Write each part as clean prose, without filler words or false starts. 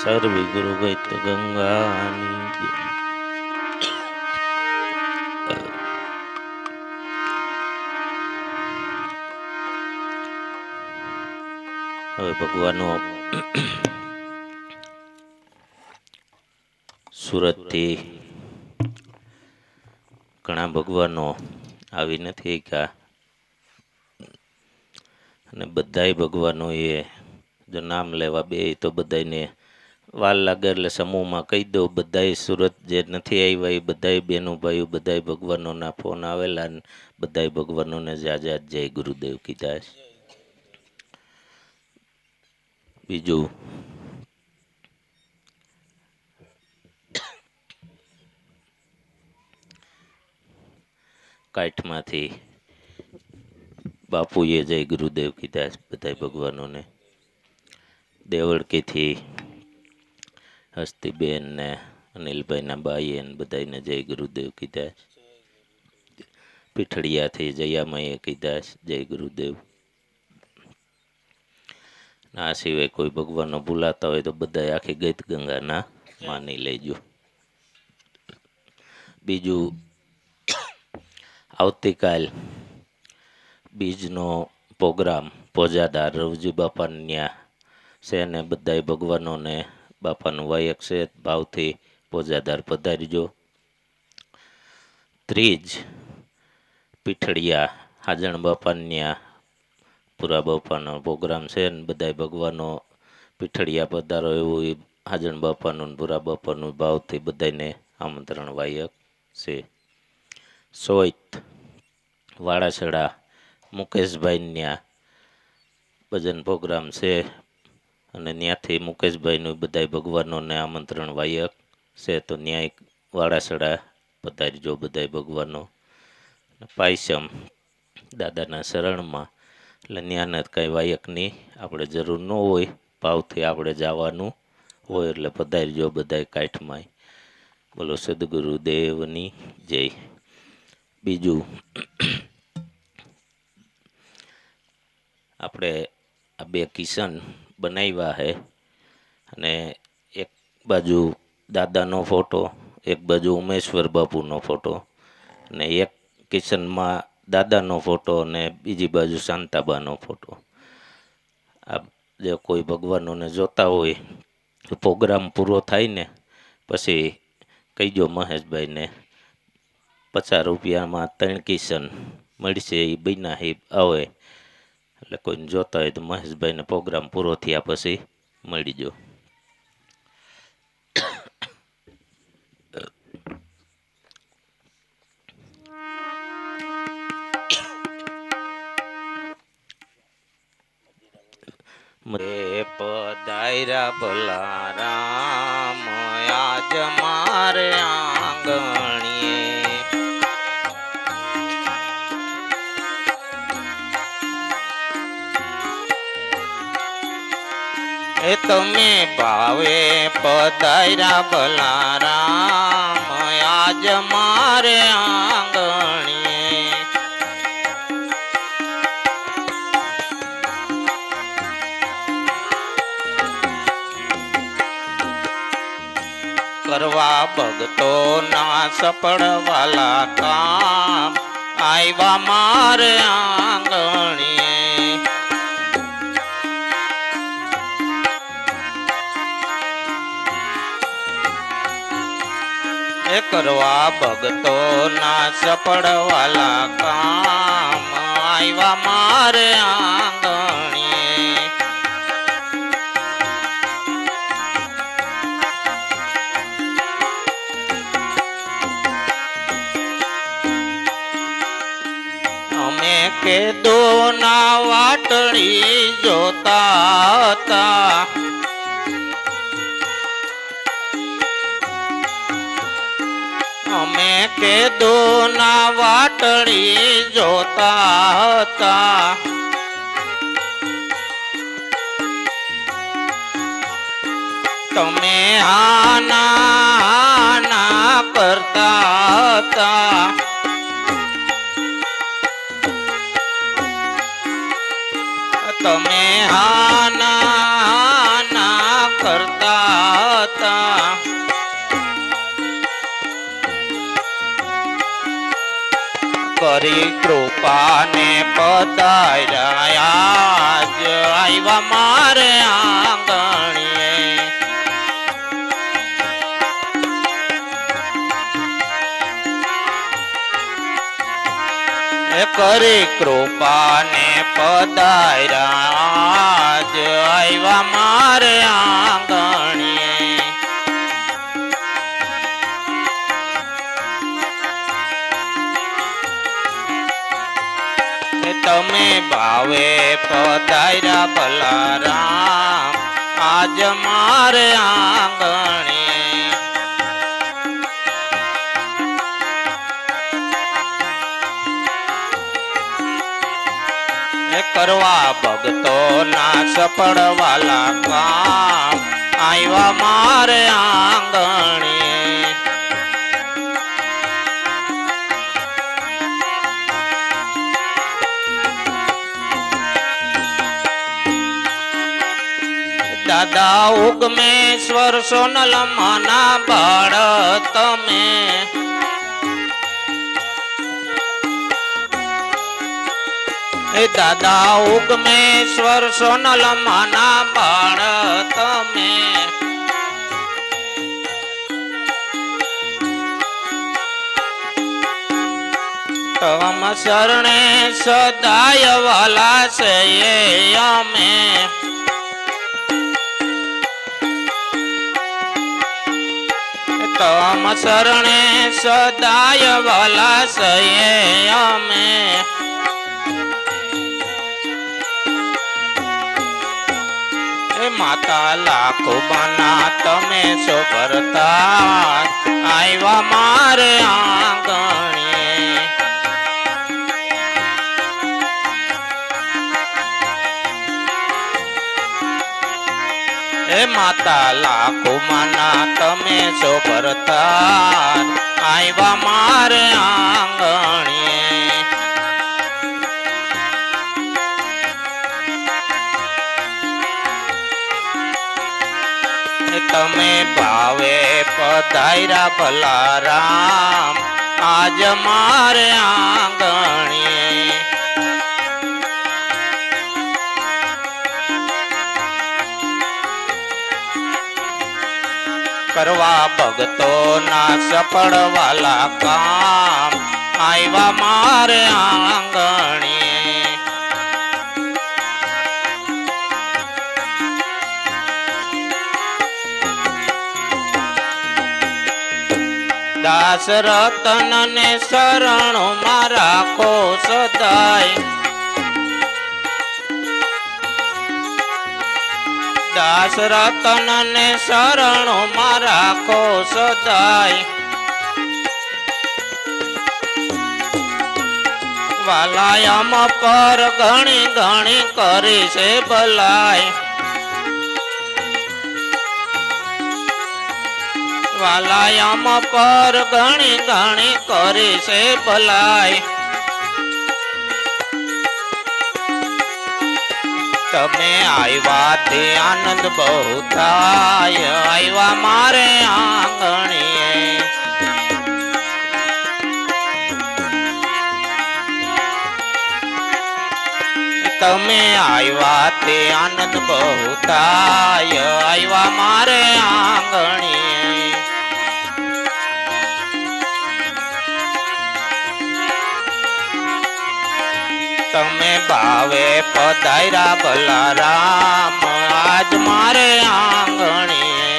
સર્વે ગુરુ ગઈત ગંગાની જય. હવે ભગવાનનો સુરતથી ઘણા ભગવાનો આવી નથી ગયા અને બધાય ભગવાનો એ જો નામ લેવા બે તો બધાને વાર લાગે એટલે સમૂહમાં કહી દઉં. બધાય સુરત જે નથી આવ્યા એ બધાય બેનો ભાઈઓ બધાય ભગવાનોના ફોન આવેલા ને બધાય ભગવાનોને જાજા જય ગુરુદેવ કીધા. બીજું કાઠમાંથી બાપુએ જય ગુરુદેવ કીધા બધાય ભગવાનોને. દેવળકીથી હસ્તીબેન ને અનિલભાઈના બાઈએ ને બધાને જય ગુરુદેવ કીધા. પીઠડિયાથી જયામાએ કીધા જય ગુરુદેવ. આ સિવાય કોઈ ભગવાનનો ભૂલાતા હોય તો બધા આખી ગીત ગંગાના માની લેજો. બીજું આવતીકાલ બીજનો પ્રોગ્રામ પોજાદાર રવજી બાપાને ત્યાં છે ને બધાય ભગવાનોને બાપાનું વાયક છે ભાવથી પોજાદાર પધારજો. ત્રીજ પીઠડિયા હાજણ બાપાને ત્યાં પૂરા બાપાનો પ્રોગ્રામ છે ને બધાય ભગવાનો પીઠડિયા પધારો એવું હાજણ બાપાનું પૂરા બાપાનું ભાવથી બધાને આમંત્રણ વાયક છે. સોઈત વાડાસડા મુકેશભાઈ ત્યાં ભજન પ્રોગ્રામ છે અને ત્યાંથી મુકેશભાઈનું બધાય ભગવાનોને આમંત્રણ વાયક છે તો ન્યાય વાડાસડા પધારજો બધાય ભગવાનો. પાયસમ દાદાના શરણમાં એટલે ત્યાંના કાંઈ વાયકની આપણે જરૂર ન હોય ભાવથી આપણે જવાનું હોય એટલે પધારજો બધાય કાઠમાં. બોલો સદગુરુદેવની જય. બીજું આપણે આ બે કિશન બનાવ્યા છે અને એક બાજુ દાદાનો ફોટો એક બાજુ ઉમેશ્વર બાપુનો ફોટો અને એક કિશનમાં દાદાનો ફોટો અને બીજી બાજુ શાંતાબાનો ફોટો. આ જે કોઈ ભગવાનોને જોતા હોય પ્રોગ્રામ પૂરો થાય ને પછી કહીજો મહેશભાઈને 50 રૂપિયામાં 3 કિશન મળશે એ બન્યા હે આવે એટલે કોઈને જોતા હોય તો મહેશભાઈને પ્રોગ્રામ પૂરો થયા પછી મળીજો. મે પધાર્યા ભલા રામ આજ મારે આંગણીએ. એ તમે ભાવે પધાર્યા ભલા રામ આજ મારે આંગણીએ. કરવા ભગતો ના સફળ વાલા કામ આવ્યા મારે આંગણીએ. એ કરવા ભગતો ના સફળ વાલા કામ આવ્યા મારે આંગણીએ. અમે કેદો ના વાટડી જોતા હતા અમે કેદો ના વાટડી જોતા હતા. તમે આના કરતા હતા. તમે આના કરતા હતા. કરી કૃપાને પધાર્યા જ આવ્યા મારે આંગણીએ. કરી કૃપાને પધાર્યા જ આવ્યા મારે આંગણીએ. તમે ભાવે પધાર્યા બલારામ આજ મારે આંગણીએ. કરવા ભક્તો ના સફળ વાલા કામ આવ્યા મારે આંગણીએ. દાદા ઉગમેશ્વર સોનલ માના બાળ તમે. દાદા ઉગમેશ્વર સોનલ માના બાળ તમે. તમ શરણે સદાય વાલા છે અમે. તમ શરણે સદાય વાલા છે અમે. માતા લાખો બના તમે છો ભરતા આવ્યા મારે આંગણીએ. એ માતા લાખો માના તમે છો ભરતા આવ્યા મારે આંગણીએ. તમે ભાવે પધાર્યા બલારામ આજ મારે આંગણીએ. કરવા ભક્તો ના સફળ વાલા કામ આવ્યા મારે આંગણીએ. દાસ રતન ને શરણો માં રાખો સદાય. દાસ રતન ને શરણો માં રાખો સદાય. વાલાયમ પર ઘણી ઘણી કરી છે ભલાઈ. વાલાયમ પર ઘણી ઘણી કરી છે ભલાઈ. તમે આવ્યા તે આનંદ બહુ થાય આવ્યા મારે આંગણીએ. તમે આવ્યા તે આનંદ બહુ થાય આવ્યા મારે આંગણીએ. તમે ભાવે પધાર્યા બલારામ આજ મારે આંગણીએ.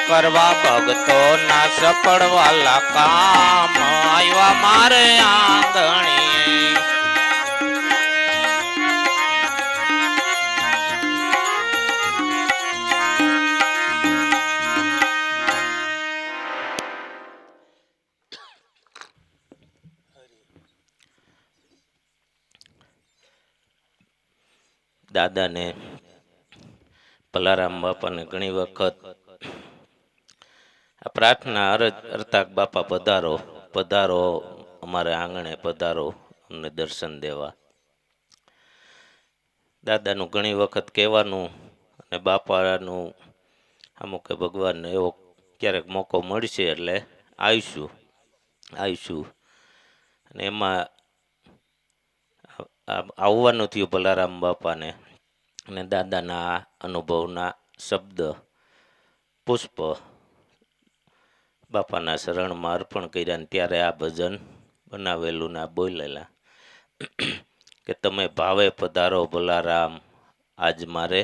કરવા ભક્તો ના સફળ વાલા કામ આવ્યા મારે આંગણીએ. દાદાને ભલારામ બાપાને ઘણી વખત આ પ્રાર્થના અરતાક બાપા પધારો પધારો અમારે આંગણે પધારો અમને દર્શન દેવા. દાદાનું ઘણી વખત કહેવાનું અને બાપાનું અમુક કે ભગવાનને એવો ક્યારેક મોકો મળશે એટલે આવીશું આવીશું. અને એમાં આવવાનું થયું ભલારામ બાપાને, અને દાદાના આ અનુભવના શબ્દ પુષ્પ બાપાના શરણમાં અર્પણ કર્યા. ને ત્યારે આ ભજન બનાવેલું ને આ બોલેલા કે તમે ભાવે પધારો ભલારામ, આજ મારે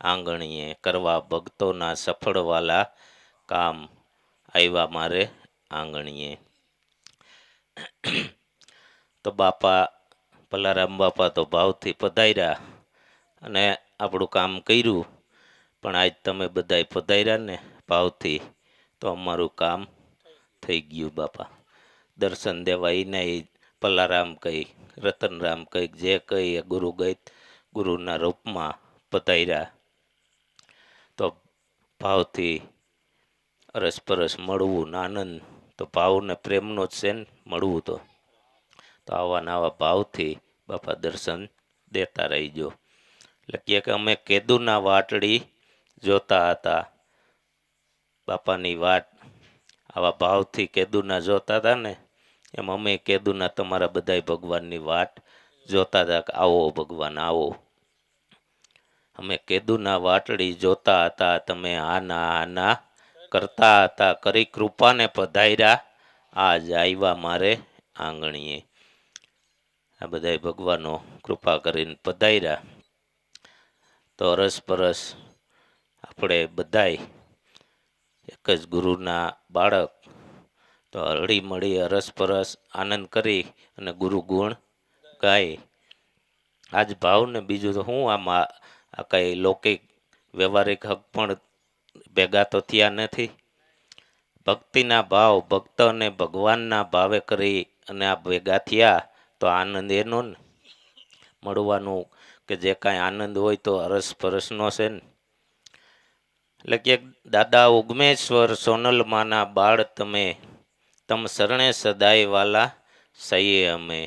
આંગણીએ, કરવા ભક્તોના સફળવાલા કામ, આવ્યા મારે આંગણીએ. તો બાપા ભલારામ બાપા તો ભાવથી પધાર્યા અને આપણું કામ કર્યું. પણ આજ તમે બધાય પધાર્યા ને ભાવથી, તો અમારું કામ થઈ ગયું. બાપા દર્શન દેવા એને ભલારામ કહી, રતનરામ કહી, જે કહી એ ગુરુ ગઈ ગુરુના રૂપમાં પધાર્યા. તો ભાવથી અરસપરસ મળવું ને આનંદ તો ભાવ ને પ્રેમનો જ છે ને મળવું. તો આવા નવા ભાવથી બાપા દર્શન દેતા રહીજો. એટલે કે અમે કેદુના વાટડી જોતા હતા. બાપાની વાટ આવા ભાવથી કેદુના જોતા હતા ને, એમ અમે કેદુના તમારા બધાય ભગવાનની વાટ જોતા હતા કે આવો ભગવાન આવો. અમે કેદુના વાટડી જોતા હતા, તમે આના આના કરતા હતા, કરી કૃપાને પધાર્યા, આજ આવ્યા મારે આંગણીએ. આ બધાય ભગવાનો કૃપા કરીને પધાર્યા. તો અરસપરસ આપણે બધાય એક જ ગુરુના બાળક, તો હળી મળી અરસપરસ આનંદ કરી અને ગુરુ ગુણ ગાય. આજ ભાવ ને બીજું તો હું આમાં આ કઈ લૌકિક વ્યવહારિક હક પણ ભેગા તો થયા નથી. ભક્તિના ભાવ ભક્ત અને ભગવાનના ભાવે કરી અને આ ભેગા થયા, તો આનંદ એનો ને મળવાનું. કે જે કાંઈ આનંદ હોય તો અરસપરસનો છે ને. એટલે કે દાદા ઉગમેશ્વર સોનલમાના બાળ તમે, તમ શરણે સદાય વાલા સહીએ અમે.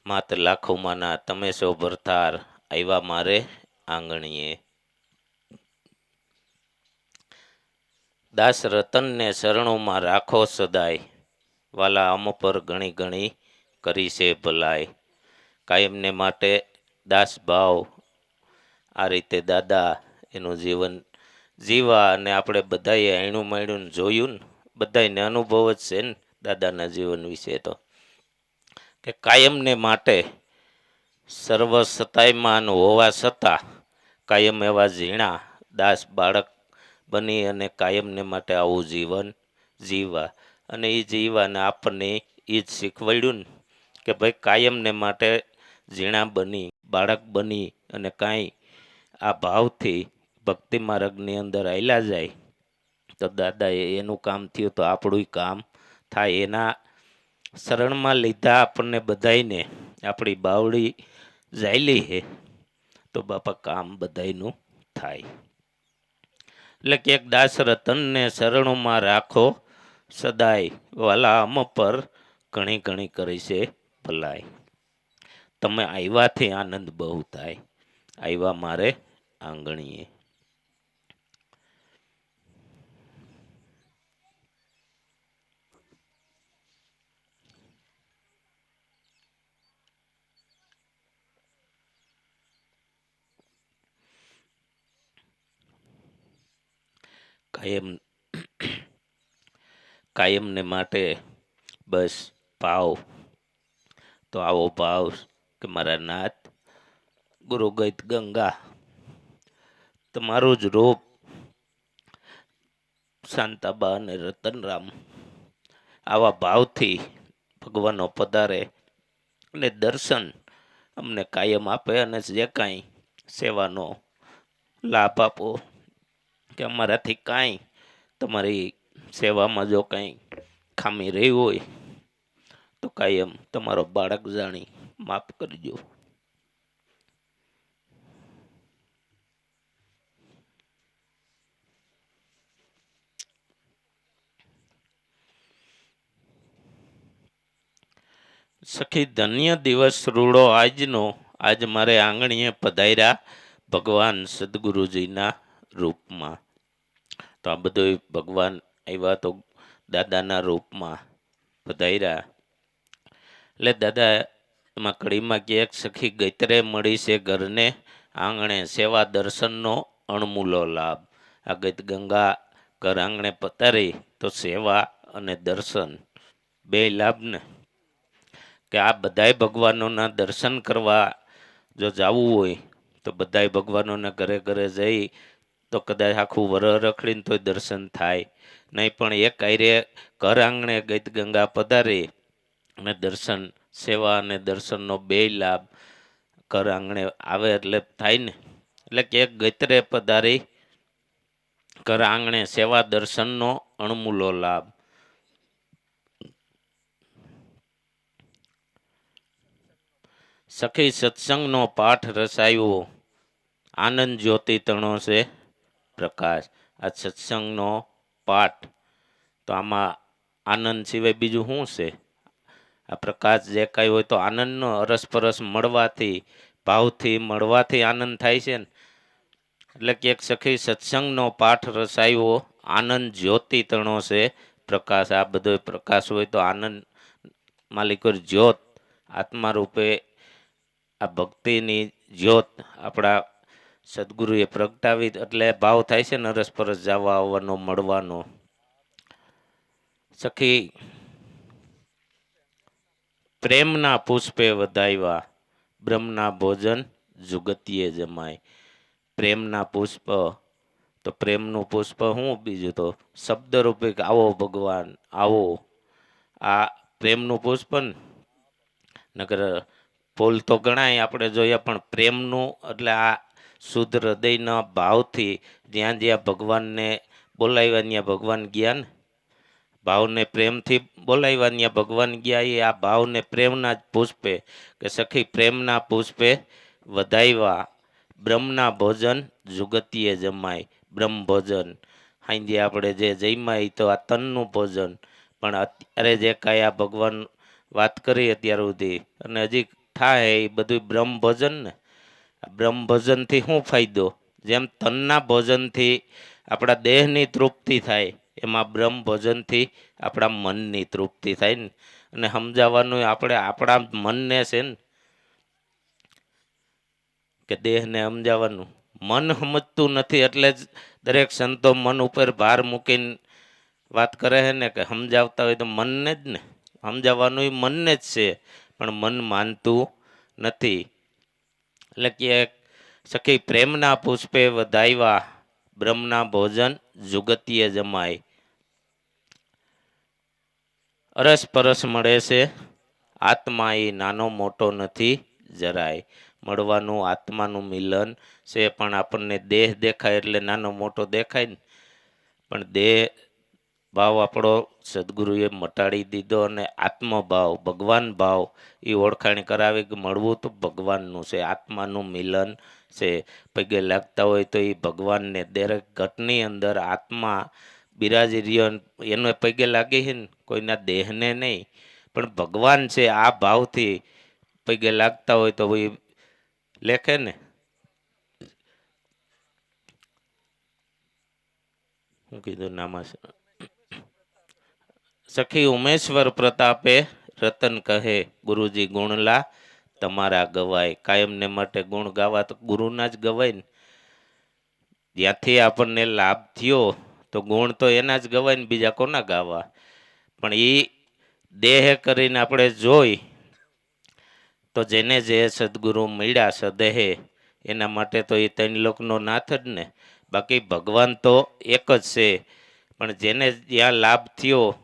માત લાખોમાંના તમે સો ભરતાર, આવ્યા મારે આંગણીએ. દાસ રતનને શરણોમાં રાખો સદાય, વાલા અમ પર ઘણી ઘણી કરી છે ભલાઈ. કાયમને માટે દાસ ભાવ આ રીતે દાદા એનું જીવન જીવા. અને આપણે બધાએ આયણું માયણું જોયું ને, બધાને અનુભવ જ છે ને દાદાના જીવન વિશે. તો કે કાયમને માટે સર્વ સતાયમાન હોવા છતાં કાયમ એવા ઝીણા દાસ બાળક બની અને કાયમને માટે આવું જીવન જીવવા. અને એ જીવાને આપણને એ જ શીખવાડ્યું ને કે ભાઈ કાયમને માટે ઝીણા બની બાળક બની અને કાંઈ આ ભાવથી ભક્તિ માર્ગની અંદર આયલા જાય, તો દાદાએ એનું કામ થયું તો આપણું કામ થાય. એના શરણમાં લીધા આપણને બધાયને, આપણી બાવડી જાયલી હે, તો બાપા કામ બધાયનું થાય. એટલે કે એક દાસ રતનને શરણોમાં રાખો સદાય, વાલા અમ પર ઘણી ઘણી કરી છે ભલાઈ. તમે આવ્યાથી આનંદ બહુ થાય, આવ્યા મારે આંગણીએ. કાયમ કાયમને માટે બસ ભાવ, તો આવો ભાવ કે મારા નાથ ગુરુ ગઈત ગંગા, તમારું જ રૂપ શાંતાબા અને રતનરામ, આવા ભાવથી ભગવાનો પધારે અને દર્શન અમને કાયમ આપે. અને જે કાંઈ સેવાનો લાભ આપો કે અમારાથી કાંઈ તમારી સેવામાં જો કાંઈ ખામી રહી હોય તો કાયમ તમારો બાળક જાણી માફ કરજો. સખી ધન્ય દિવસ રૂડો આજનો, આજ મારે આંગણીએ પધાર્યા ભગવાન સદગુરુજીના રૂપમાં. તો આ બધું ભગવાન આવ્યા તો દાદાના રૂપમાં પધાર્યા. એટલે દાદા એમાં કડીમાં કે એક સખી ગૈતરે મળી છે ઘરને આંગણે સેવા દર્શનનો અણમૂલો લાભ. આ ગીત ગંગા ઘર આંગણે પધારી તો સેવા અને દર્શન બે લાભ ને, કે આ બધાય ભગવાનોના દર્શન કરવા જો જવું હોય તો બધાય ભગવાનોના ઘરે ઘરે જઈ તો કદાચ આખું વર રખડીને તોય દર્શન થાય નહીં, પણ એક આયરે ઘર આંગણે ગીત ગંગા પધારી અને દર્શન સેવા અને દર્શનનો બે લાભ ઘર આંગણે આવે એટલે થાય ને. એટલે કે એક ગૈતરે પધારી ઘર આંગણે સેવા દર્શનનો અણમૂલો લાભ. સખી સત્સંગનો પાઠ રસાયો આનંદ જ્યોતિ તણો છે પ્રકાશ. આ સત્સંગનો પાઠ તો આમાં આનંદ સિવાય બીજું શું છે? આ પ્રકાશ જે કાંઈ હોય તો આનંદનો અરસપરસ મળવાથી ભાવથી મળવાથી આનંદ થાય છે ને. એટલે કે એક સખી સત્સંગનો પાઠ રસાયો આનંદ જ્યોતિ તણો છે પ્રકાશ. આ બધો પ્રકાશ હોય તો આનંદ માલિકો જ્યોત આત્મા રૂપે આ ભક્તિની જ્યોત આપણા સદગુરુએ પ્રગટાવી એટલે ભાવ થાય છે ને અરસપરસ જવા આવવાનો મળવાનો. સખી પ્રેમના પુષ્પે વધાવ્યા બ્રહ્મના ભોજન જુગતીએ જમાય. પ્રેમના પુષ્પ તો પ્રેમનું પુષ્પ શું બીજું તો શબ્દ રૂપે આવો ભગવાન આવો. આ પ્રેમનું પુષ્પ ને નકર ફૂલ તો ગણાય આપણે જોયા, પણ પ્રેમનું એટલે આ શુદ્ધ હૃદયના ભાવથી જ્યાં જ્યાં ભગવાનને બોલાવ્યા ત્યાં ભગવાન ગયા ને. ભાવને પ્રેમથી બોલાવ્યા ત્યાં ભગવાન ગયા. એ આ ભાવને પ્રેમના જ પુષ્પે કે સખી પ્રેમના પુષ્પે વધાવ્યા બ્રહ્મના ભોજન જુગતીએ જમાય. બ્રહ્મ ભોજન હાંજે આપણે જે જમ્યા એ તો આ તનનું ભોજન, પણ અત્યારે જે કાંઈ આ ભગવાન વાત કરી અત્યાર સુધી અને હજી થાય એ બધું બ્રહ્મ ભોજન ને. બ્રહ્મ ભોજનથી શું ફાયદો? જેમ તનના ભોજનથી આપણા દેહની તૃપ્તિ થાય એમાં બ્રહ્મ ભોજનથી આપણા મનની તૃપ્તિ થાય ને. અને સમજાવવાનું આપણે આપણા મનને છે ને કે દેહને સમજાવવાનું. મન સમજતું નથી એટલે જ દરેક સંતો મન ઉપર ભાર મૂકીને વાત કરે છે ને કે સમજાવતા હોય તો મનને જ ને સમજાવવાનું. એ મનને જ છે પણ મન માનતું નથી. એટલે કે સખી પ્રેમના પુષ્પે વધાવ્યા બ્રહ્મના ભોજન જુગતીએ જમાય. અરસ પરસ મળે છે આત્મા એ નાનો મોટો નથી જરાય. મળવાનું આત્માનું મિલન છે, પણ આપણને દેહ દેખાય એટલે નાનો મોટો દેખાય ને. પણ દેહ ભાવ આપણો સદગુરુએ મટાડી દીધો અને આત્મભાવ ભગવાન ભાવ એ ઓળખાણ કરાવી કે મળવું તો ભગવાનનું છે, આત્માનું મિલન છે. પગે લાગતા હોય તો એ ભગવાનને દરેક ઘટની અંદર આત્મા બિરાજી રહ્યો એને પગે લાગે છે ને, કોઈના દેહને નહીં પણ ભગવાન છે. આ ભાવથી પગે લાગતા હોય તો એ લેખે ને શું કીધું નામાં સખી ઉમેશ્વર પ્રતાપે રતન કહે ગુરુજી ગુણલા તમારા ગવાય. કાયમને માટે ગુણ ગાવા તો ગુરુના જ ગવાય ને. જ્યાંથી આપણને લાભ થયો તો ગુણ તો એના જ ગવાય ને, બીજા કોના ગાવા. પણ એ દેહ કરીને આપણે જોઈ તો જેને જે સદગુરુ મળ્યા સદેહે એના માટે તો એ ત્રણ લોકનો નાથ જ ને. બાકી ભગવાન તો એક જ છે, પણ જેને જ્યાં લાભ થયો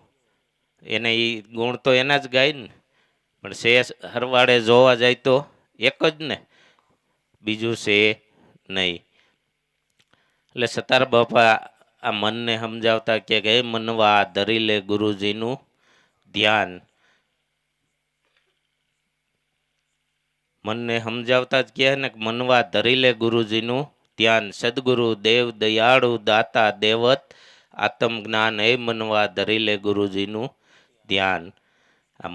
એને એ ગુણ તો એના જ ગાય ને. પણ છે હરવાડે જોવા જાય તો એક જ ને, બીજું છે નહીં. એટલે સતાર બાપા આ મનને સમજાવતા કે હે મનવા ધરી લે ગુરુજીનું ધ્યાન. મનને સમજાવતા જ કહે ને કે મનવા ધરી લે ગુરુજીનું ધ્યાન. સદગુરુ દેવ દયાળુ દાતા દેવત આત્મ જ્ઞાન હે મનવા ધરી લે ગુરુજીનું ધ્યાન. આ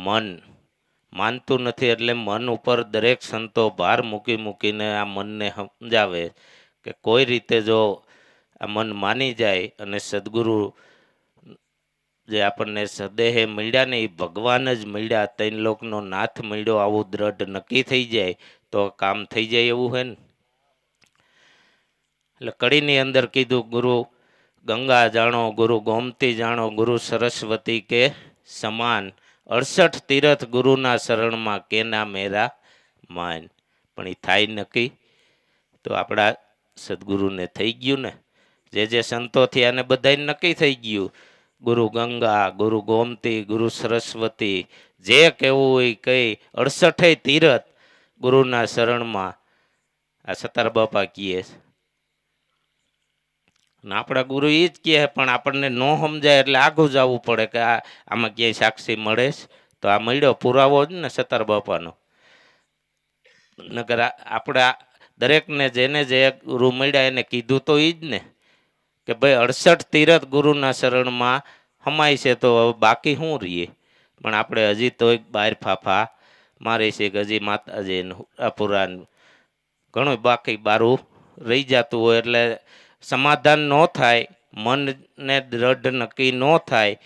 માનતું નથી. એટલે મન ઉપર દરેક સંતો ભાર મૂકી મૂકીને આ મનને સમજાવે કે કોઈ રીતે જો આ મન માની જાય અને સદગુરુ જે આપણને સદેહે મળ્યા ને એ ભગવાન જ મળ્યા, ત્રણ લોકનો નાથ મળ્યો, આવું દ્રઢ નક્કી થઈ જાય તો કામ થઈ જાય એવું હે ને. એટલે કડીની અંદર કીધું, ગુરુ ગંગા જાણો, ગુરુ ગોમતી જાણો, ગુરુ સરસ્વતી કે સમાન, 68 તીરથ ગુરુના શરણમાં, કેના મેરા માન. પણ એ થાય નક્કી તો આપણા સદગુરુને થઈ ગયું ને. જે સંતો થયા ને બધાય નક્કી થઈ ગયું. ગુરુ ગંગા, ગુરુ ગોમતી, ગુરુ સરસ્વતી, જે કહેવું હોય કઈ, 68 તીરથ ગુરુના શરણમાં. આ સતાર બાપા કીએ આપણા ગુરુ એ જ કહે, પણ આપણને ન સમજાય એટલે આઘું જવું પડે કે આમાં ક્યાંય સાક્ષી મળે તો આ મળ્યો પુરાવો જ ને સતાર બાપાનો. નકર આપણા દરેકને જેને જે ગુરુ મળ્યા એને કીધું તો એ જ ને કે ભાઈ 68 તીરથ ગુરુના શરણમાં હમાય છે, તો બાકી શું રહીએ. પણ આપણે હજી તો બહાર ફાફા મારી છે કે હજી માતાજી પુરાણ ઘણું બાકી બારું રહી જતું હોય. એટલે સમાધાન ન થાય, મનને દ્રઢ નક્કી ન થાય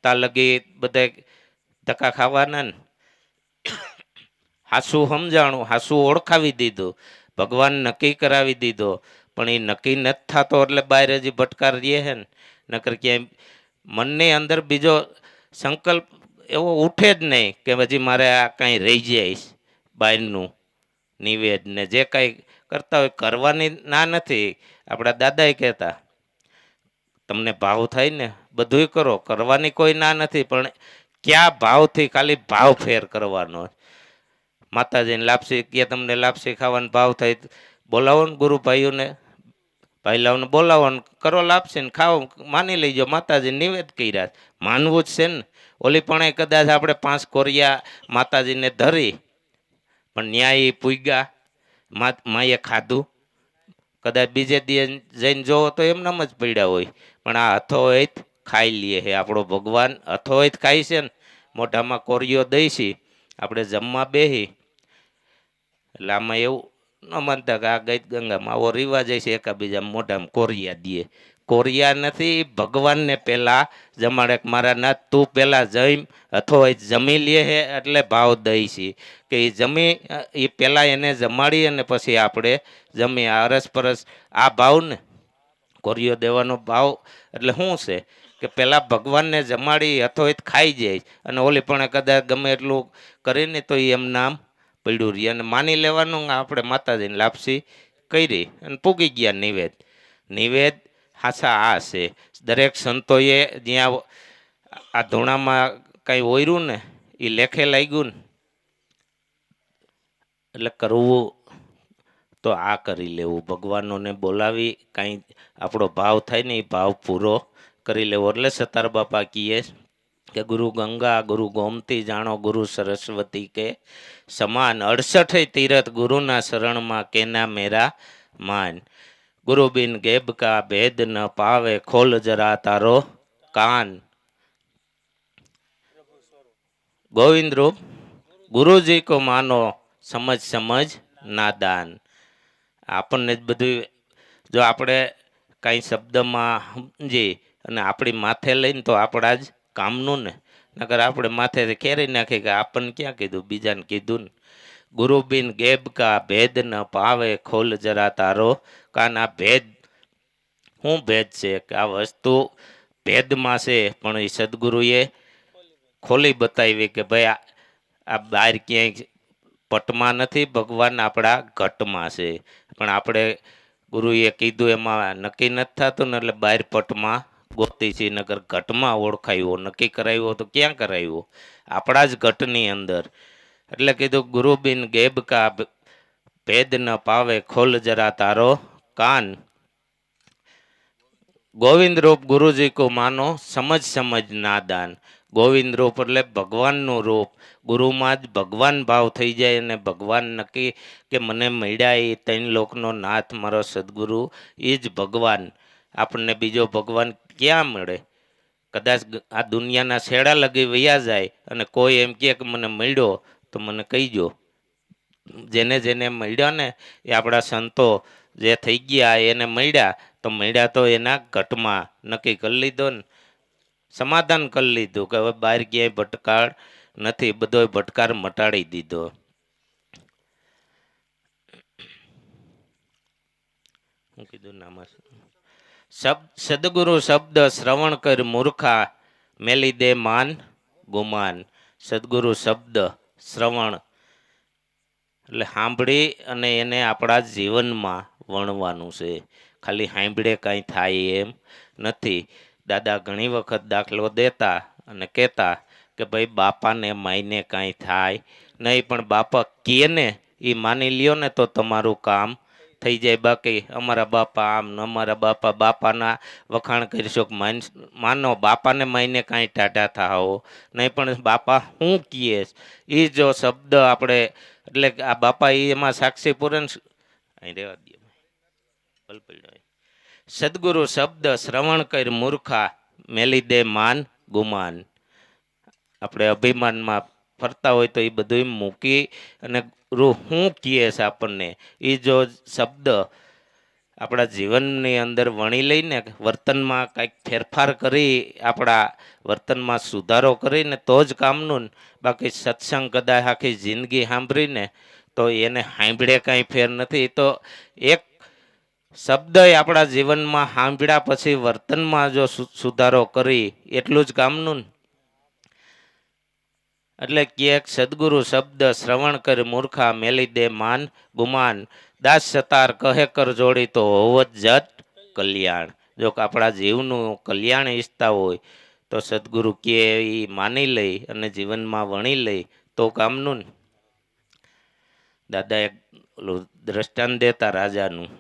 ત્યાં લગી બધા ધક્કા ખાવાના ને. હાસું સમજાણું, હાસું ઓળખાવી દીધું, ભગવાન નક્કી કરાવી દીધો, પણ એ નક્કી નથી થતો એટલે બહાર હજી ભટકાર રહે છે ને. નકર ક્યાંય મનની અંદર બીજો સંકલ્પ એવો ઉઠે જ નહીં કે હજી મારે આ કાંઈ રહી જાય બહારનું નિવેદ ને જે કાંઈ કરતા હોય કરવાની ના નથી. આપણા દાદાએ કહેતા, તમને ભાવ થાય ને બધુંય કરો, કરવાની કોઈ ના નથી, પણ ક્યાં ભાવથી, ખાલી ભાવ ફેર કરવાનો. માતાજીને લાપસી કે તમને લાપસી ખાવાનો ભાવ થાય બોલાવો ને ગુરુ ભાઈઓને, ભાઈલાઓને બોલાવો ને કરો લાપસી ને ખાઓ, માની લેજો માતાજી નિવેદ કર્યા, માનવું જ છે ને. ઓલી પણ કદાચ આપણે 5 કોરિયા માતાજીને ધરી પણ ન્યાય પૂગ્યા, માએ ખાધું, કદાચ બીજે દી જઈને જોવો તો એમનામ જ પડ્યા હોય. પણ આ હથોહિત ખાઈ લઈએ છે આપણો ભગવાન, હથોહિત ખાઈ છે ને. મોઢામાં કોરિયો દઈશી આપણે જમવા બેહી એટલે આમાં એવું ન માનતા કે આ ગઈ ગંગામાં આવો રિવાજ છે એકાબીજા મોઢામાં કોરિયા દે. કોરિયા નથી, ભગવાનને પહેલા જમાડે. મારા નાથ તું પહેલા જમ, અથવા જમી લે હે એટલે ભાવ દઈ છે કે એ જમી, એ પહેલા એને જમાડી અને પછી આપણે જમી. અરસ પરસ આ ભાવ ને કોરિયો દેવાનો ભાવ એટલે શું છે કે પહેલા ભગવાનને જમાડી અથોહિત ખાઈ જાય, અને ઓલી પણ કદાચ ગમે એટલું કરીને તો એ એમ નામ પડ્યું રહી. અને માની લેવાનું આપણે માતાજીને લાપસી કરી અને પૂગી ગયા નિવેદ. નિવેદ હાસા આ છે. દરેક સંતોએ જ્યાં આ ધૂણામાં કાંઈ ઓયરું ને એ લેખે લાગ્યું ને એટલે કરવું તો આ કરી લેવું. ભગવાનોને બોલાવી કાંઈ આપણો ભાવ થાય ને એ ભાવ પૂરો કરી લેવો. એટલે સતાર બાપા કહીએ કે ગુરુ ગંગા, ગુરુ ગોમતી જાણો, ગુરુ સરસ્વતી કે સમાન, 68 તીરથ ગુરુના શરણમાં, કેના મેરા માન. ગુરુ બિન ગેબ કા ભેદ ન પાવે, ખોલ જરા તારો કાન. ગોવિંદ રૂપ ગુરુજી કો માનો, સમજ સમજ નાદાન. આપણને જ બધું જો આપણે કાંઈ શબ્દમાં સમજી અને આપણી માથે લઈને તો આપણા જ કામનું ને. નકર આપણે માથેથી ખેરી નાખી કે આપણને ક્યાં કીધું, બીજાને કીધું ને. ગુરુ બિન ગેબ કા ભેદ ન પાવે, ખોલ જરા તારો કાન. આ ભેદ શું ભેદ છે કે આ વસ્તુ ભેદમાં છે, પણ એ સદગુરુએ ખોલી બતાવી કે ભાઈ આ બહાર ક્યાંય પટમાં નથી, ભગવાન આપણા ઘટમાં છે. પણ આપણે ગુરુએ કીધું એમાં નક્કી નથી થતું ને એટલે બહાર પટમાં ગોતી છે. નગર ઘટમાં ઓળખાયો, નક્કી કરાવ્યો તો ક્યાં કરાવ્યો, આપણા જ ઘટની અંદર. એટલે કીધું ગુરુ બિન ગેબ કા ભેદ ન પાવે, ખોલ જરા તારો કાન. ગોવિંદ રૂપ ગુરુજી કો માનો, સમજ સમજ નાદાન. ગોવિંદ રૂપ એટલે ભગવાનનું રૂપ. ગુરુમાં જ ભગવાન ભાવ થઈ જાય અને ભગવાન નક્કી કે મને મળ્યા એ 3 લોકનો નાથ મારો સદગુરુ એ જ ભગવાન. આપણને બીજો ભગવાન ક્યાં મળે. કદાચ આ દુનિયાના છેડા લગી વયા જાય અને કોઈ એમ કહે કે મને મળ્યો તો મને કહીજો. જેને જેને મળ્યા ને એ આપણા સંતો જે થઈ ગયા એને મળ્યા તો એના ઘટમાં નક્કી કરી લીધો ને, સમાધાન કરી લીધું કે હવે બહાર ક્યાંય ભટકાળ નથી, બધો ભટકાર મટાડી દીધો. હું કીધું નામાં સદગુરુ શબ્દ શ્રવણ કર મૂર્ખા, મેલી દે માન ગુમાન. સદગુરુ શબ્દ શ્રવણ એટલે સાંભળી અને એને આપણા જીવનમાં વણવાનું છે. ખાલી સાંભળે કાંઈ થાય એમ નથી. દાદા ઘણી વખત દાખલો દેતા અને કહેતા કે ભાઈ બાપાને માઈને કાંઈ થાય નહીં, પણ બાપા કે ને એ માની લ્યો ને તો તમારું કામ થઈ જાય. બાકી અમારા બાપા આમ ને અમારા બાપાના વખાણ કરશો, માનો બાપાને માઈને કાંઈ ટાઢા થાઓ નહીં, પણ બાપા શું કહે એ જો શબ્દ આપણે એટલે આ બાપા એમાં સાક્ષી પૂરણ અહીં રહેવા દે. સદગુરુ શબ્દ શ્રવણ કર મૂર્ખા, મેલી દે માન ગુમાન. આપણે અભિમાનમાં ફરતા હોય તો એ બધું મૂકી અને ગુરુ શું કહે છે આપણને એ જો શબ્દ આપણા જીવનની અંદર વણી લઈને વર્તનમાં કંઈક ફેરફાર કરી આપણા વર્તનમાં સુધારો કરીને તો જ કામનું. બાકી સત્સંગ કદાચ આખી જિંદગી સાંભળીને તો એને સાંભળે કાંઈ ફેર નથી. તો એક શબ્દ આપણા જીવનમાં સાંભળ્યા પછી વર્તનમાં જો સુધારો કરી એટલું જ કામનું. એટલે કે સદગુરુ શબ્દ શ્રવણ કર મૂર્ખા, મેલી દે માન ગુમાન. દાસ સતાર કહે કર જોડી તો હોવત જટ કલ્યાણ. જો આપણા જીવનું કલ્યાણ ઈચ્છતા હોય તો સદગુરુ કે એ માની લઈ અને જીવનમાં વણી લઈ તો કામનું. દાદા એક દ્રષ્ટાંત દેતા રાજાનું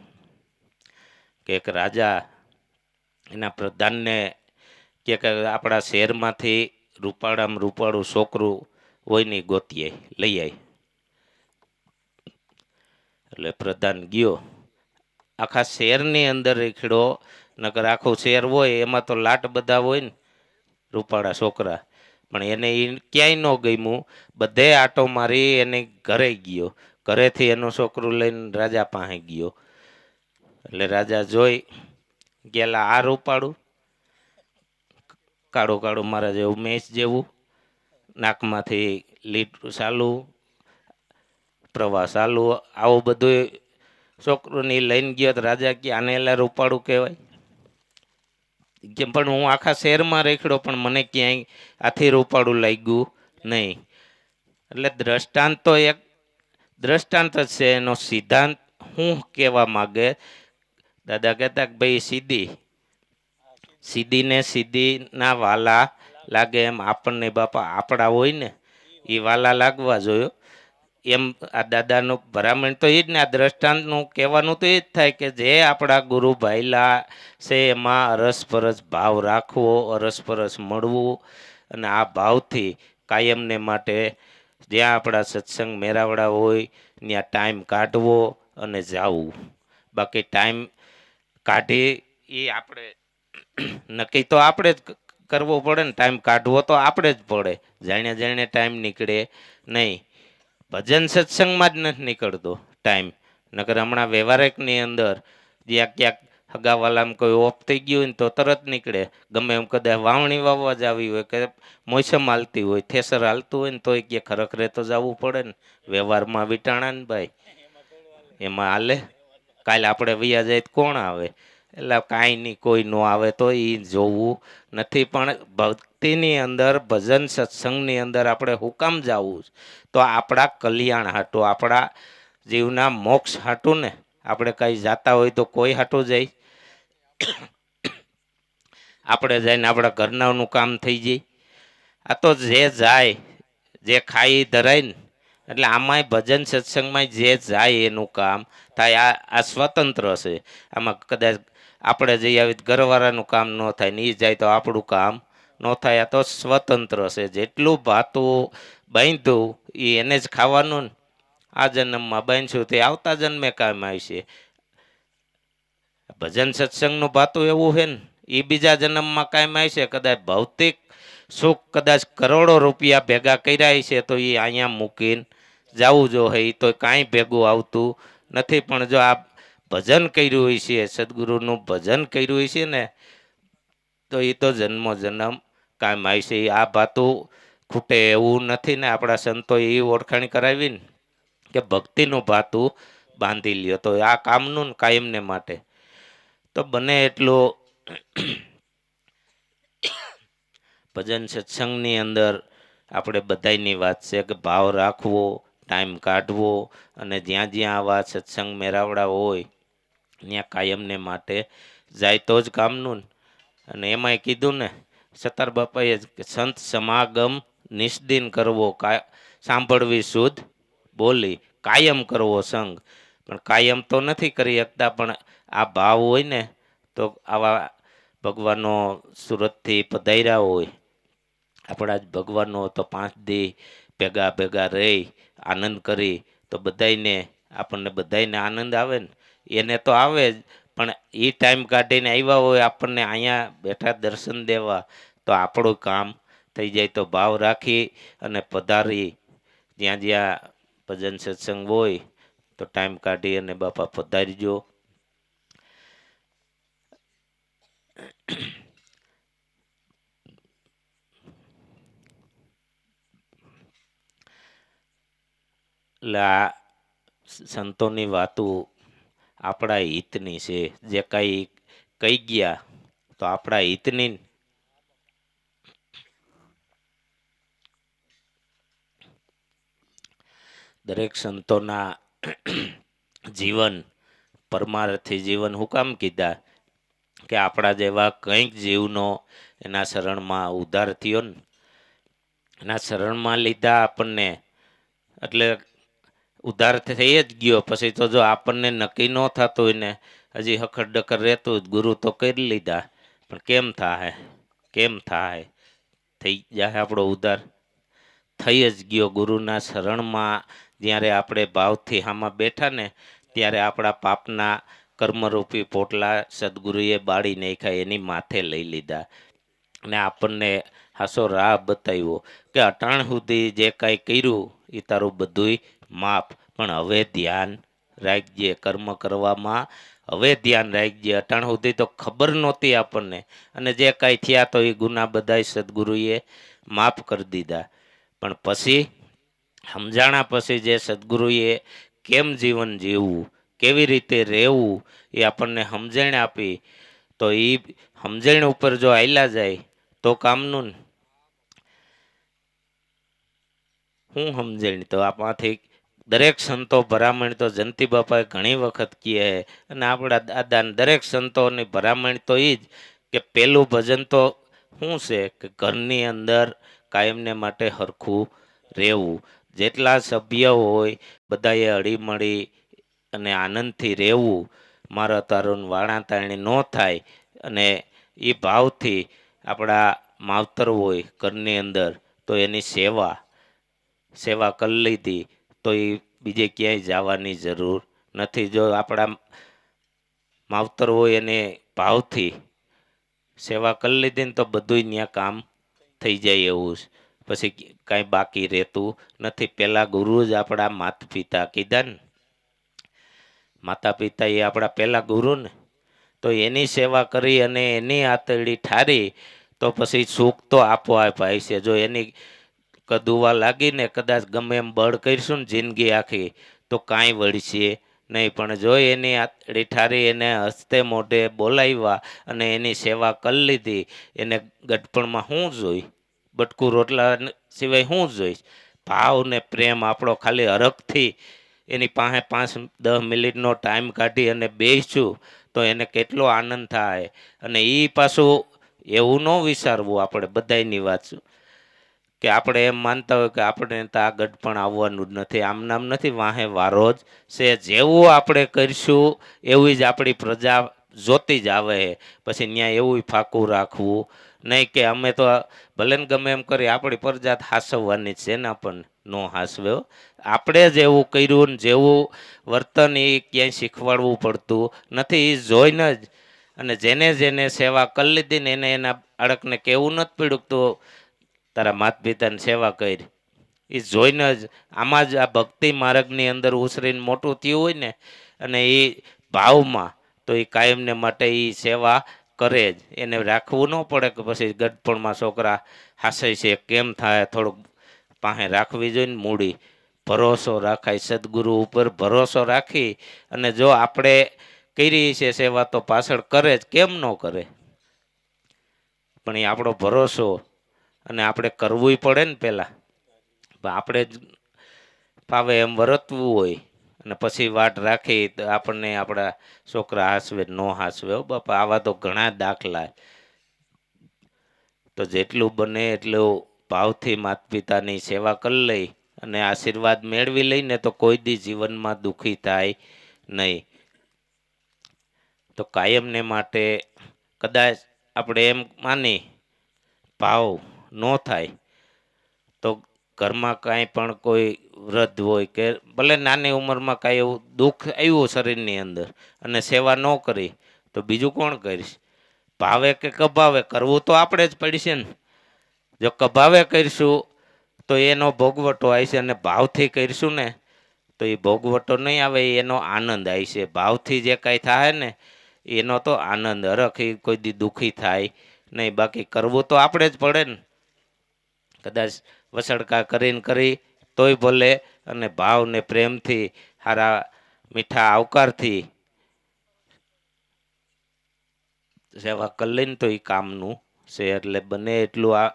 કે એક રાજા એના પ્રધાનને કે આપણા શહેરમાંથી રૂપાળું છોકરું હોય ને ગોતીએ લઈ આવી. એટલે પ્રધાન ગયો, આખા શહેરની અંદર રેખડો, નકર આખું શહેર હોય એમાં તો લાટ બધા હોય ને રૂપાળા છોકરા, પણ એને એ ક્યાંય ન ગમ્યું. બધે આટો મારી એને ઘરે ગયો, ઘરેથી એનું છોકરું લઈને રાજા પાસે ગયો. એટલે રાજા જોઈ ગયેલા આ રૂપાળું કાળું કાળું મારા જેવું મેચ જેવું, નાકમાંથી લીટું ચાલુ, પ્રવાહ ચાલુ, આવું બધું છોકરુંની લઈને ગયો. તો રાજા કે આને એલા રૂપાળું કહેવાય કે પણ હું આખા શહેરમાં રેખડો પણ મને ક્યાંય આથી રૂપાળું લાગ્યું નહીં. એટલે દ્રષ્ટાંત તો એક દ્રષ્ટાંત જ છે, એનો સિદ્ધાંત શું કહેવા માગે. દાદા કહેતા કે ભાઈ સીધીને સીધીના વાલા લાગે એમ આપણને બાપા આપણા હોય ને એ વાલા લાગવા જોયો. એમ આ દાદાનું ભરામણ તો એ જ ને, આ દ્રષ્ટાંતનું કહેવાનું તો એ જ થાય કે જે આપણા ગુરુ ભાઈલા છે એમાં અરસપરસ ભાવ રાખવો, અરસપરસ મળવું અને આ ભાવથી કાયમને માટે જ્યાં આપણા સત્સંગ મેળાવડા હોય ત્યાં ટાઈમ કાઢવો અને જાવું. બાકી ટાઈમ કાઢી એ આપણે નક્કી તો આપણે જ કરવો પડે ને, ટાઈમ કાઢવો તો આપણે જ પડે. જાણે ટાઈમ નીકળે નહીં. ભજન સત્સંગમાં જ નથી નીકળતો ટાઈમ, નકર હમણાં વ્યવહારિકની અંદર જ્યાં ક્યાંક હગાવાલામાં કોઈ ઓફ થઈ ગયું હોય ને તો તરત નીકળે. ગમે એમ કદાચ વાવણી વાવવા જ આવી હોય કે મોસમ હાલતી હોય, થેસર હાલતું હોય ને તોય કે ખરેખરે તો જવું પડે ને. વ્યવહારમાં વિટાણા ને ભાઈ એમાં હાલે. કાલે આપણે વૈયા જાય કોણ આવે? એટલે કાંઈ નહીં, કોઈ ન આવે તો એ જોવું નથી. પણ ભક્તિની અંદર ભજન સત્સંગની અંદર આપણે હુકામ જવું તો આપણા કલ્યાણ હાટું, આપણા જીવના મોક્ષ હાટું ને. આપણે કાંઈ જાતા હોય તો કોઈ હાટું જાય? આપણે જઈને આપણા ઘરનાનું કામ થઈ જાય. આ તો જે જાય જે ખાઈ ધરાય ને, એટલે આમાંય ભજન સત્સંગમાં જે જાય એનું કામ થાય. આ સ્વતંત્ર છે. આમાં કદાચ આપણે જઈ આવી ઘરવાળાનું કામ ન થાય ને એ જાય તો આપણું કામ ન થાય. આ તો સ્વતંત્ર છે. જેટલું ભાતું બાંધ્યું એ એને જ ખાવાનું ને. આ જન્મમાં બાંધ્યું તે આવતા જન્મે કામ આવશે. ભજન સત્સંગનું ભાતું એવું છે ને એ બીજા જન્મમાં કામ આવશે. કદાચ ભૌતિક સુખ કદાચ કરોડો રૂપિયા ભેગા કર્યા છે તો એ અહીંયા મૂકીને જવું જો હે તો કાંઈ ભેગું આવતું નથી. પણ જો આ ભજન કર્યું હોય છે, સદગુરુનું ભજન કર્યું હોય છે ને, તો એ તો જન્મો જન્મ કામ આવશે. આ ભાતું ખૂટે એવું નથી ને. આપણા સંતોએ એ ઓળખાણ કરાવીને કે ભક્તિનું ભાતું બાંધી લ્યો તો આ કામનું ને કાયમને માટે. તો બને એટલું ભજન સત્સંગની અંદર આપણે બધાની વાત છે કે ભાવ રાખવો, ટાઈમ કાઢવો, અને જ્યાં જ્યાં આવા સત્સંગ મેળાવડા હોય ત્યાં કાયમને માટે જાય તો જ કામનું. અને એમાંય કીધું ને સતાર બાપાએ સંત સમાગમ નિષ્દિન કરવો, સાંભળવી શુદ્ધ બોલી, કાયમ કરવો સંગ. પણ કાયમ તો નથી કરી શકતા, પણ આ ભાવ હોય ને તો આવા ભગવાનો સુરતથી પધાર્યા હોય આપણા જ ભગવાનો, તો 5 દી ભેગા ભેગા રહી આનંદ કરી તો બધાને આપણને બધાને આનંદ આવે ને. એને તો આવે જ, પણ એ ટાઈમ કાઢીને આવ્યા હોય આપણને અહીંયા બેઠા દર્શન દેવા, તો આપણું કામ થઈ જાય. તો ભાવ રાખી અને પધારી જ્યાં જ્યાં ભજન સત્સંગ હોય તો ટાઈમ કાઢી અને બાપા પધારજો. એટલે આ સંતોની વાતો આપણા હિતની છે. જે કાંઈ કહી ગયા તો આપણા હિતની. દરેક સંતોના જીવન પરમાર્થી જીવન હું કામ કીધા કે આપણા જેવા કંઈક જીવનો એના શરણમાં ઉદ્ધાર થયો ને, એના શરણમાં લીધા આપણને એટલે ઉદ્ધાર થઈ જ ગયો. પછી તો જો આપણને નક્કી ન થતું હોય ને હજી હખડ ડખર રહેતું ગુરુ તો કરી લીધા, પણ કેમ થાય થઈ જાય આપણો ઉદ્ધાર? થઈ જ ગયો. ગુરુના શરણમાં જ્યારે આપણે ભાવથી આમાં બેઠા ને ત્યારે આપણા પાપના કર્મરૂપી પોટલા સદગુરુએ બાળી નાખ્યા, એની માથે લઈ લીધા અને આપણને હાસો રાહ બતાવ્યો કે અટાણ સુધી જે કાંઈ કર્યું એ તારું બધુંય માપ, પણ હવે ધ્યાન રાખજે કર્મ કરવામાં, હવે ધ્યાન રાખજે. અટાણ સુધી તો ખબર નહોતી આપણને, અને જે કાંઈ થયા તો એ ગુના બધાય સદગુરુએ માફ કરી દીધા. પણ પછી સમજાણા પછી જે સદગુરુએ કેમ જીવન જીવવું, કેવી રીતે રહેવું એ આપણને સમજણ આપી, તો એ સમજણ ઉપર જો આયલા જાય તો કામનું. હું સમજણ તો આમાંથી દરેક સંતો ભરામણ તો જંતી બાપાએ ઘણી વખત કહે, અને આપણા દાદાને દરેક સંતોની ભરામણ તો એ જ કે પેલું ભજન તો શું છે કે ઘરની અંદર કાયમને માટે હરખું રહેવું. જેટલા સભ્ય હોય બધાએ હળીમળી અને આનંદથી રહેવું, મારા તારું વાણાતાણી ન થાય. અને એ ભાવથી આપણા માવતર હોય ઘરની અંદર તો એની સેવા કરી લીધી તો એ બીજે ક્યાંય જવાની જરૂર નથી. જો આપણા માવતર હોય એને ભાવથી સેવા કરી લીધી ને તો બધું ત્યાં કામ થઈ જાય એવું. પછી કાંઈ બાકી રહેતું નથી. પહેલાં ગુરુ જ આપણા માતા પિતા કીધા ને, માતા પિતા એ આપણા પહેલાં ગુરુ ને, તો એની સેવા કરી અને એની આતરડી ઠારી તો પછી સુખ તો આપોઆપ છે. જો એની કદુવા લાગીને કદાચ ગમે એમ બળ કરીશું ને જિંદગી આખી તો કાંઈ વળશે નહીં. પણ જો એની આતડી ઠારી એને હસ્તે મોઢે બોલાવ્યા અને એની સેવા કરી લીધી, એને ગઢપણમાં શું જોઈ, બટકું રોટલા સિવાય શું જોઈશ? ભાવ ને પ્રેમ આપણો ખાલી હરખથી એની પાસે 5-10 મિનિટનો ટાઈમ કાઢી અને બેસશું તો એને કેટલો આનંદ થાય. અને એ પાછું એવું ન વિચારવું આપણે બધાની વાત કે આપણે એમ માનતા હોય કે આપણે તો આ ગઢપણ આવવાનું જ નથી. આમ નામ નથી, વાહે વારો જ છે. જેવું આપણે કરીશું એવી જ આપણી પ્રજા જોતી જ આવે. પછી ત્યાં એવું ફાંકું રાખવું નહીં કે અમે તો ભલે ને ગમે એમ કરી આપણી પ્રજા હાસવવાની છે ને, આપણને ન હાસવ્યો. આપણે જ એવું કર્યું ને જેવું વર્તન એ ક્યાંય શીખવાડવું પડતું નથી. એ જોઈને જ અને જેને જેને સેવા કરી લીધી ને એને એના બાળકને કેવું નથી પડ્યું તો તારા માતા પિતાની સેવા કરી. એ જોઈને જ આમાં જ આ ભક્તિ માર્ગની અંદર ઉછરીને મોટું થયું હોય ને, અને એ ભાવમાં તો એ કાયમને માટે એ સેવા કરે જ. એને રાખવું ન પડે કે પછી ગઢપણમાં છોકરા હાસે છે કેમ થાય, થોડુંક પાસે રાખવી જોઈએ ને મૂડી. ભરોસો રાખાય સદગુરુ ઉપર, ભરોસો રાખી અને જો આપણે કરી છે સેવા તો પાછળ કરે જ, કેમ ન કરે. પણ એ આપણો ભરોસો, અને આપણે કરવુંય પડે ને પહેલાં. આપણે જ ફાવે એમ વર્તવું હોય અને પછી વાટ રાખી તો આપણને આપણા છોકરા હાસવે ન હાસવે. હો બાપા, આવા તો ઘણા દાખલા. તો જેટલું બને એટલું ભાવથી માતા પિતાની સેવા કરી લઈ અને આશીર્વાદ મેળવી લઈને તો કોઈ દી જીવનમાં દુઃખી થાય નહીં. તો કાયમને માટે કદાચ આપણે એમ માની ભાવ ન થાય તો ઘરમાં કાંઈ પણ કોઈ વૃદ્ધ હોય કે ભલે નાની ઉંમરમાં કાંઈ એવું દુઃખ આવ્યું શરીરની અંદર અને સેવા ન કરી તો બીજું કોણ કરીશ? ભાવે કે કભાવે કરવું તો આપણે જ પડશે ને. જો કભાવે કરીશું તો એનો ભોગવટો આવશે, અને ભાવથી કરીશું ને તો એ ભોગવટો નહીં આવે, એનો આનંદ આવશે. ભાવથી જે કાંઈ થાય ને એનો તો આનંદ હરખ, એ કોઈ દી દુઃખી થાય નહીં. બાકી કરવું તો આપણે જ પડે ને. કદાચ વસડકા કરી તોય ભલે, અને ભાવ ને પ્રેમથી સારા મીઠા આવકારથી સેવા કરી લઈને તો એ કામનું છે. એટલે બને એટલું આ,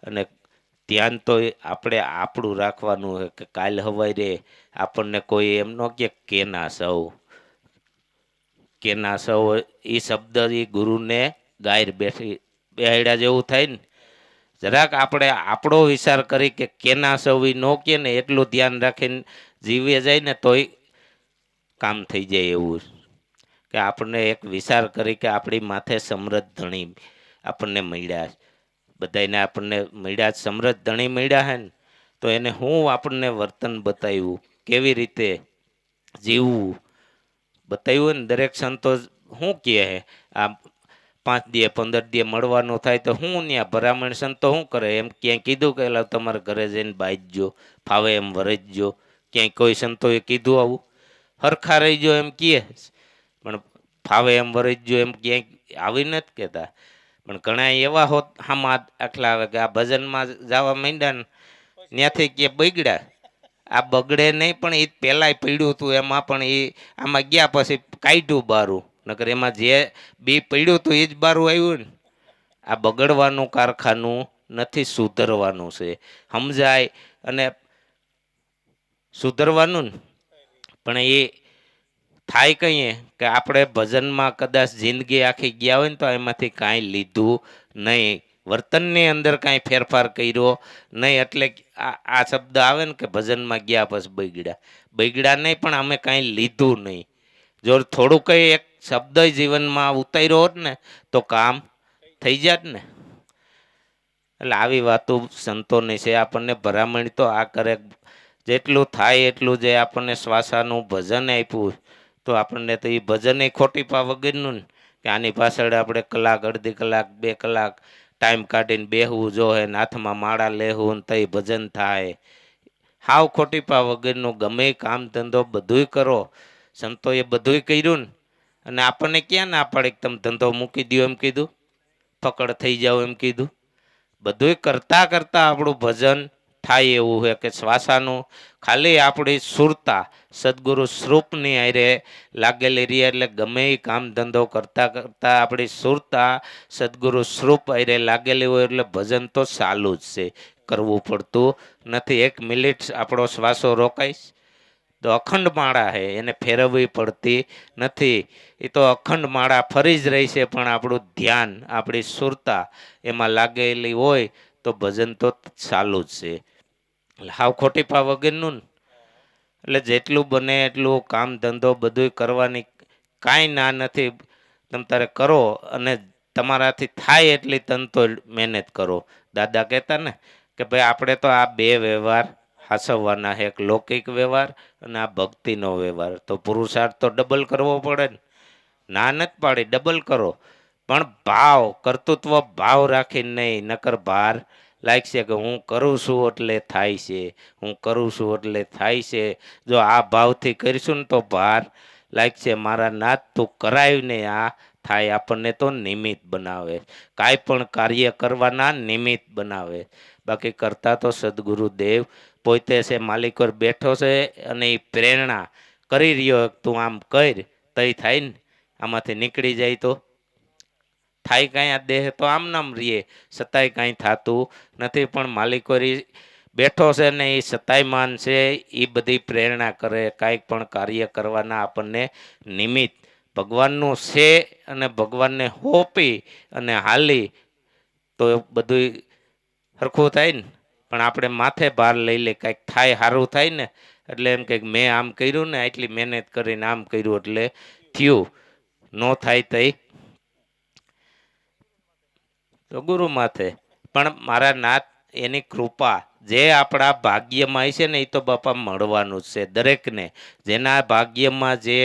અને ધ્યાન તો આપણે આપણું રાખવાનું હોય કે કાલ હવારે આપણને કોઈ એમ ન કે ના સૌ એ શબ્દ એ ગુરુને ગાયર બેહાડ્યા જેવું થાય ને. જરાક આપણે આપણો વિચાર કરી કે કેના સૌ એ ન કે ને એટલું ધ્યાન રાખીને જીવે જાય ને તોય કામ થઈ જાય. એવું કે આપણને એક વિચાર કરી કે આપણી માથે સમૃદ્ધ ધણી આપણને મળ્યા, બધાને આપણને મળ્યા, સમૃદ્ધ ધણી મળ્યા હે ને, તો એને હું આપણને વર્તન બતાવ્યું, કેવી રીતે જીવવું બતાવ્યું ને. દરેક સંતો શું કહે હે, આ 5 દી 15 દી મળવાનું થાય તો હું ત્યાં ભરામણ સંતો શું કરે, એમ ક્યાંય કીધું કે તમારા ઘરે જઈને બાજજો, ફાવે એમ વરજજો? ક્યાંય કોઈ સંતોએ કીધું આવું? હરખા રહીજો એમ કહે, પણ ફાવે એમ વરજજો એમ ક્યાંય આવી નથી કહેતા. પણ ઘણા એવા હોત આમાં આટલા આવે કે આ ભજનમાં જવા માંડ્યા ને ત્યાંથી કે બગડ્યા. આ બગડે નહીં, પણ એ પહેલાંય પડ્યું હતું એમાં, પણ એ આમાં ગયા પછી કાઢ્યું બારું. નકર એમાં જે બી પડ્યું હતું એ જ બારું આવ્યું ને. આ બગડવાનું કારખાનું નથી, સુધરવાનું છે. સમજાય અને સુધરવાનું ને. પણ એ થાય કહીએ કે આપણે ભજનમાં કદાચ જિંદગી આખી ગયા હોય ને તો એમાંથી કાંઈ લીધું નહીં, વર્તનની અંદર કાંઈ ફેરફાર કર્યો નહીં. એટલે આ શબ્દ આવે ને કે ભજનમાં ગયા પછી બગડ્યા નહીં, પણ અમે કાંઈ લીધું નહીં. જો થોડું કંઈ એક શબ્દ જીવનમાં ઉતાર્યો હોત ને તો કામ થઈ જાત ને. એટલે આવી વાતો સંતોની છે. આપણને ભરામણ તો આ કરે, જેટલું થાય એટલું જે આપણને શ્વાસાનું ભજન આપ્યું તો આપણને તો એ ભજન ખોટી પા વગરનું ને, કે આની પાછળ આપણે કલાક, અડધી કલાક, 2 કલાક ટાઈમ કાઢીને બેહવું જોઈએ ને હાથમાં માળા લેવું ને તઈ ભજન થાય. હાવ ખોટી પા વગરનું ગમે કામ ધંધો બધુંય કરો. સંતોએ બધુંય કર્યું ને, અને આપણને ક્યાં ના પાડે તમે ધંધો મૂકી દો એમ કીધું, ફકડ થઈ જાવ એમ કીધું. બધુંય કરતા કરતા આપણું ભજન થાય એવું છે કે શ્વાસાનું ખાલી આપણી સુરતા સદગુરુ સ્વરૂપની હારે લાગેલી રહી. એટલે ગમે એ કામ ધંધો કરતા કરતા આપણી સુરતા સદગુરુ સ્વરૂપ હારે લાગેલી હોય એટલે ભજન તો ચાલુ જ છે, કરવું પડતું નથી. 1 મિનિટ આપણો શ્વાસો રોકાઈશ તો અખંડ માળા છે, એને ફેરવવી પડતી નથી. એ તો અખંડ માળા ફરી જ રહી છે, પણ આપણું ધ્યાન, આપણી સુરતા એમાં લાગેલી હોય તો ભજન તો ચાલુ જ છે. હાવ ખોટી પા વગરનું ને. એટલે જેટલું બને એટલું કામ ધંધો બધું કરવાની કાંઈ ના નથી. તમે તારે કરો, અને તમારાથી થાય એટલી તનતો મહેનત કરો. દાદા કહેતા ને કે ભાઈ આપણે તો આ 2 વ્યવહાર હાસવવાના છે, એક લૌકિક વ્યવહાર અને આ ભક્તિનો વ્યવહાર. તો પુરુષાર્થ તો ડબલ કરવો પડે ને. ના નથી પાડી, ડબલ કરો, પણ ભાવ, કર્તૃત્વ ભાવ રાખીને નહીં, નકર ભાર લાગશે કે હું કરું છું એટલે થાય છે, હું કરું છું એટલે થાય છે. જો આ ભાવથી કરીશું ને તો ભાર લાગશે. મારા નાથ તું કરાવીને આ થાય. આપણને તો નિમિત્ત બનાવે, કાંઈ પણ કાર્ય કરવાના નિમિત્ત બનાવે. બાકી કરતા તો સદગુરુદેવ પોતે છે. માલિક પર બેઠો છે અને એ પ્રેરણા કરી રહ્યો, તું આમ કર તઈ થાય ને. આમાંથી નીકળી જાય તો થાય કાંઈ? આ દેહ તો આમ નામ રહીએ, છતાંય કાંઈ થતું નથી. પણ માલિકો બેઠો છે ને એ સતાયમાન છે, એ બધી પ્રેરણા કરે. કાંઈક પણ કાર્ય કરવાના આપણને નિમિત્ત ભગવાનનું છે અને ભગવાનને હોપી અને હાલી તો બધું સરખું થાય ને. પણ આપણે માથે ભાર લઈ લે, કાંઈક થાય સારું થાય ને એટલે એમ કે મેં આમ કર્યું ને, આટલી મહેનત કરીને આમ કર્યું એટલે થયું. ન થાય તઈ તો ગુરુ માથે. પણ મારા નાથ એની કૃપા જે આપણા ભાગ્યમાં હશે ને એ તો બાપા મળવાનું જ છે દરેકને. જેના ભાગ્યમાં જે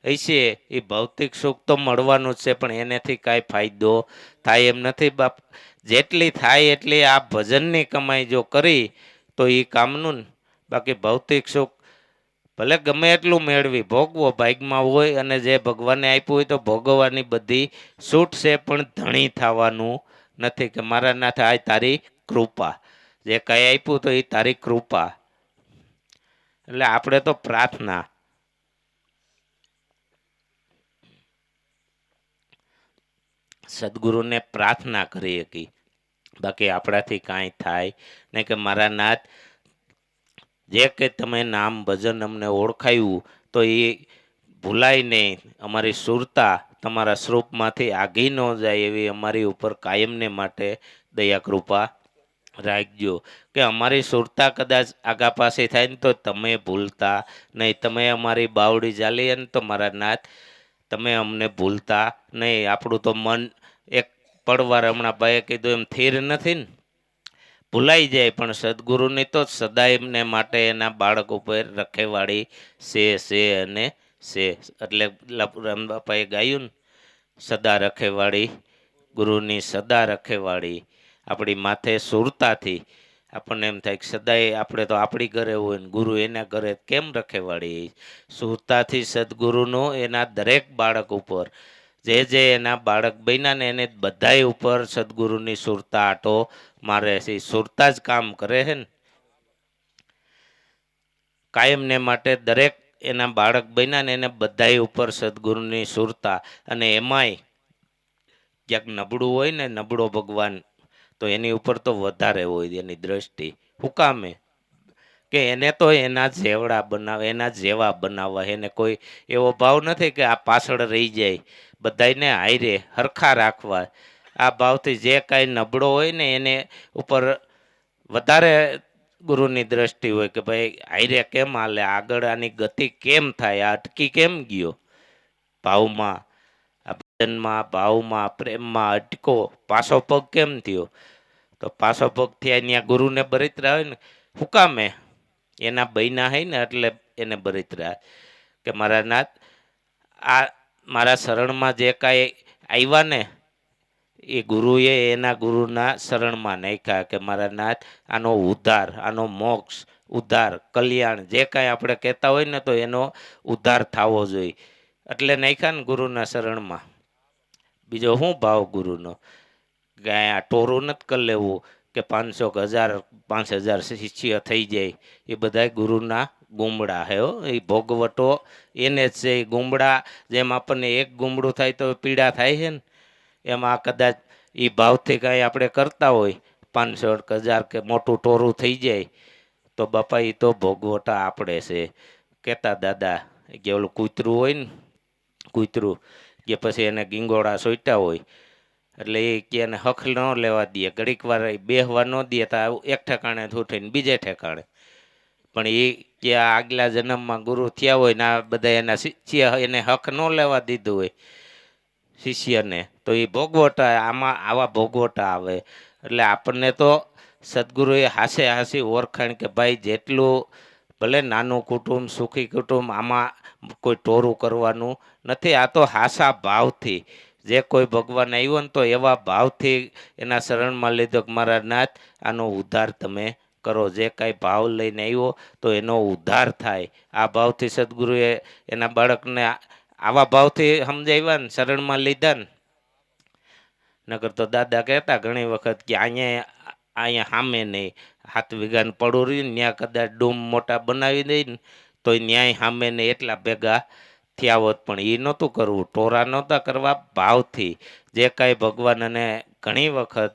હશે એ ભૌતિક સુખ તો મળવાનું જ છે, પણ એનાથી કાંઈ ફાયદો થાય એમ નથી બાપ. જેટલી થાય એટલી આ ભજનની કમાઈ જો કરી તો એ કામનું ને. બાકી ભૌતિક સુખ ભલે ગમે એટલું મેળવી ભોગવો, ભાગમાં હોય અને જે ભગવાને આપ્યું હોય તો ભોગવવાની બધી છૂટ છે, પણ ધણી થવાનું નથી. કે મારા નાથ આ તારી કૃપા, જે કાંઈ આપ્યું તો એ તારી કૃપા. એટલે આપણે તો પ્રાર્થના સદગુરુને પ્રાર્થના કરી હતી. બાકી આપણાથી કાંઈ થાય ને. કે મારા નાથ જે કે તમે નામ ભજન અમને ઓળખાયું તો એ ભૂલાય નહીં. અમારી સુરતા તમારા સ્વરૂપમાંથી આગી ન જાય એવી અમારી ઉપર કાયમને માટે દયા કૃપા રાખજો. કે અમારી સુરતા કદાચ આગા પાછી થાય ને તો તમે ભૂલતા નહીં. તમે અમારી બાવડી ચાલી ને તો મારા નાથ તમે અમને ભૂલતા નહીં. આપણું તો મન એક પડવાર હમણાં ભાઈએ કીધું એમ થીર નથી ને, ભૂલાઈ જાય. પણ સદગુરુની તો સદાય એમને માટે એના બાળક ઉપર રખેવાળી છે અને છે. એટલે રામબાપાએ ગાયું ને, સદા રખેવાળી ગુરુની સદા રખેવાળી. આપણી માથે સુરતાથી આપણને એમ થાય કે સદાય આપણે તો આપણી ઘરે હોય ને ગુરુ એના ઘરે કેમ રખેવાળી. સુરતાથી સદગુરુનો એના દરેક બાળક ઉપર જે એના બાળક બન્યા ને એને બધાય ઉપર સદગુરુની સુરતા આટો મારે છે. સુરતા જ કામ કરે છે ને કાયમને માટે. દરેક એના બાળક બન્યા ને એને બધાય ઉપર સદગુરુની સુરતા. અને એમાંય ક્યાંક નબળું હોય ને, નબળો ભગવાન તો એની ઉપર તો વધારે હોય એની દ્રષ્ટિ. શું કામે? કે એને તો એના જેવડા બનાવે, એના જેવા બનાવવા. એને કોઈ એવો ભાવ નથી કે આ પાછળ રહી જાય, બધાને હાયરે હરખા રાખવા. આ ભાવથી જે કાંઈ નબળો હોય ને એને ઉપર વધારે ગુરુની દ્રષ્ટિ હોય કે ભાઈ હાયરે કેમ હાલે, આગળ આની ગતિ કેમ થાય, આ અટકી કેમ ગયો ભાવમાં, આ ભજનમાં, ભાવમાં, પ્રેમમાં અટકો, પાછો પગ કેમ થયો. તો પાછો પગ થયા ત્યાં ગુરુને બરિત્રા હોય ને. શું કામે? એના બૈના હોય ને એટલે એને બરિત્રા. કે મારા નાથ આ મારા શરણમાં જે કાંઈ આવ્યા ને એ ગુરુએ એના ગુરુના શરણમાં નાખ્યા. કે મારા નાથ આનો ઉદ્ધાર, આનો મોક્ષ, ઉદ્ધાર, કલ્યાણ જે કાંઈ આપણે કહેતા હોય ને તો એનો ઉદ્ધાર થવો જોઈએ. એટલે નાખ્યા ને ગુરુના શરણમાં. બીજો શું ભાવ ગુરુનો? કે આ ટોરું નથી કરી લેવું કે 500 કે 1000 5000 શિષ્ય થઈ જાય. એ બધા ગુરુના ગુમડા હે. એ ભોગવટો એને જ છે. એ ગુમડા જેમ આપણને એક ગુમડું થાય તો પીડા થાય છે ને, એમાં કદાચ એ ભાવથી કાંઈ આપણે કરતા હોય 500 કે 1000 કે મોટું ટોરું થઈ જાય તો બાપા એ તો ભોગવટા આપણે છે. કહેતા દાદા કે ઓલું કૂતરું હોય ને, કૂતરું કે પછી એને ગીંગોળા સોટ્યા હોય એટલે એ કે એને હખ ન લેવા દે, ઘડીક વાર બેહવા ન દે તો એક ઠેકાણે ઉઠીને બીજે ઠેકાણે. પણ એ કે આગલા જન્મમાં ગુરુ થયા હોય ને આ બધા એના શિષ્ય એને હક ન લેવા દીધું હોય શિષ્યને તો એ ભોગવટા, આમાં આવા ભોગવટા આવે. એટલે આપણને તો સદગુરુએ હાસે હાસી ઓળખાણ કે ભાઈ જેટલું ભલે નાનું કુટુંબ, સુખી કુટુંબ, આમાં કોઈ ટોરું કરવાનું નથી. આ તો હાસા ભાવથી જે કોઈ ભગવાન આવ્યો ને તો એવા ભાવથી એના શરણમાં લીધો કે મારા નાથ આનો ઉદ્ધાર તમે કરો. જે કાંઈ ભાવ લઈને આવ્યો તો એનો ઉદ્ધાર થાય. આ ભાવથી સદગુરુએ એના બાળકને આવા ભાવથી સમજાવ્યા ને શરણમાં લીધા ને. નકર તો દાદા કહેતા ઘણી વખત કે અહીંયા સામે નહીં, 7 વીઘાનું પડું રહ્યું ને ત્યાં કદાચ ડૂમ મોટા બનાવી દઈ ને તો ન્યાય સામે ને એટલા ભેગા થયા હોત. પણ એ નહોતું કરવું, ટોરા નહોતા કરવા, ભાવથી. જે કાંઈ ભગવાન, અને ઘણી વખત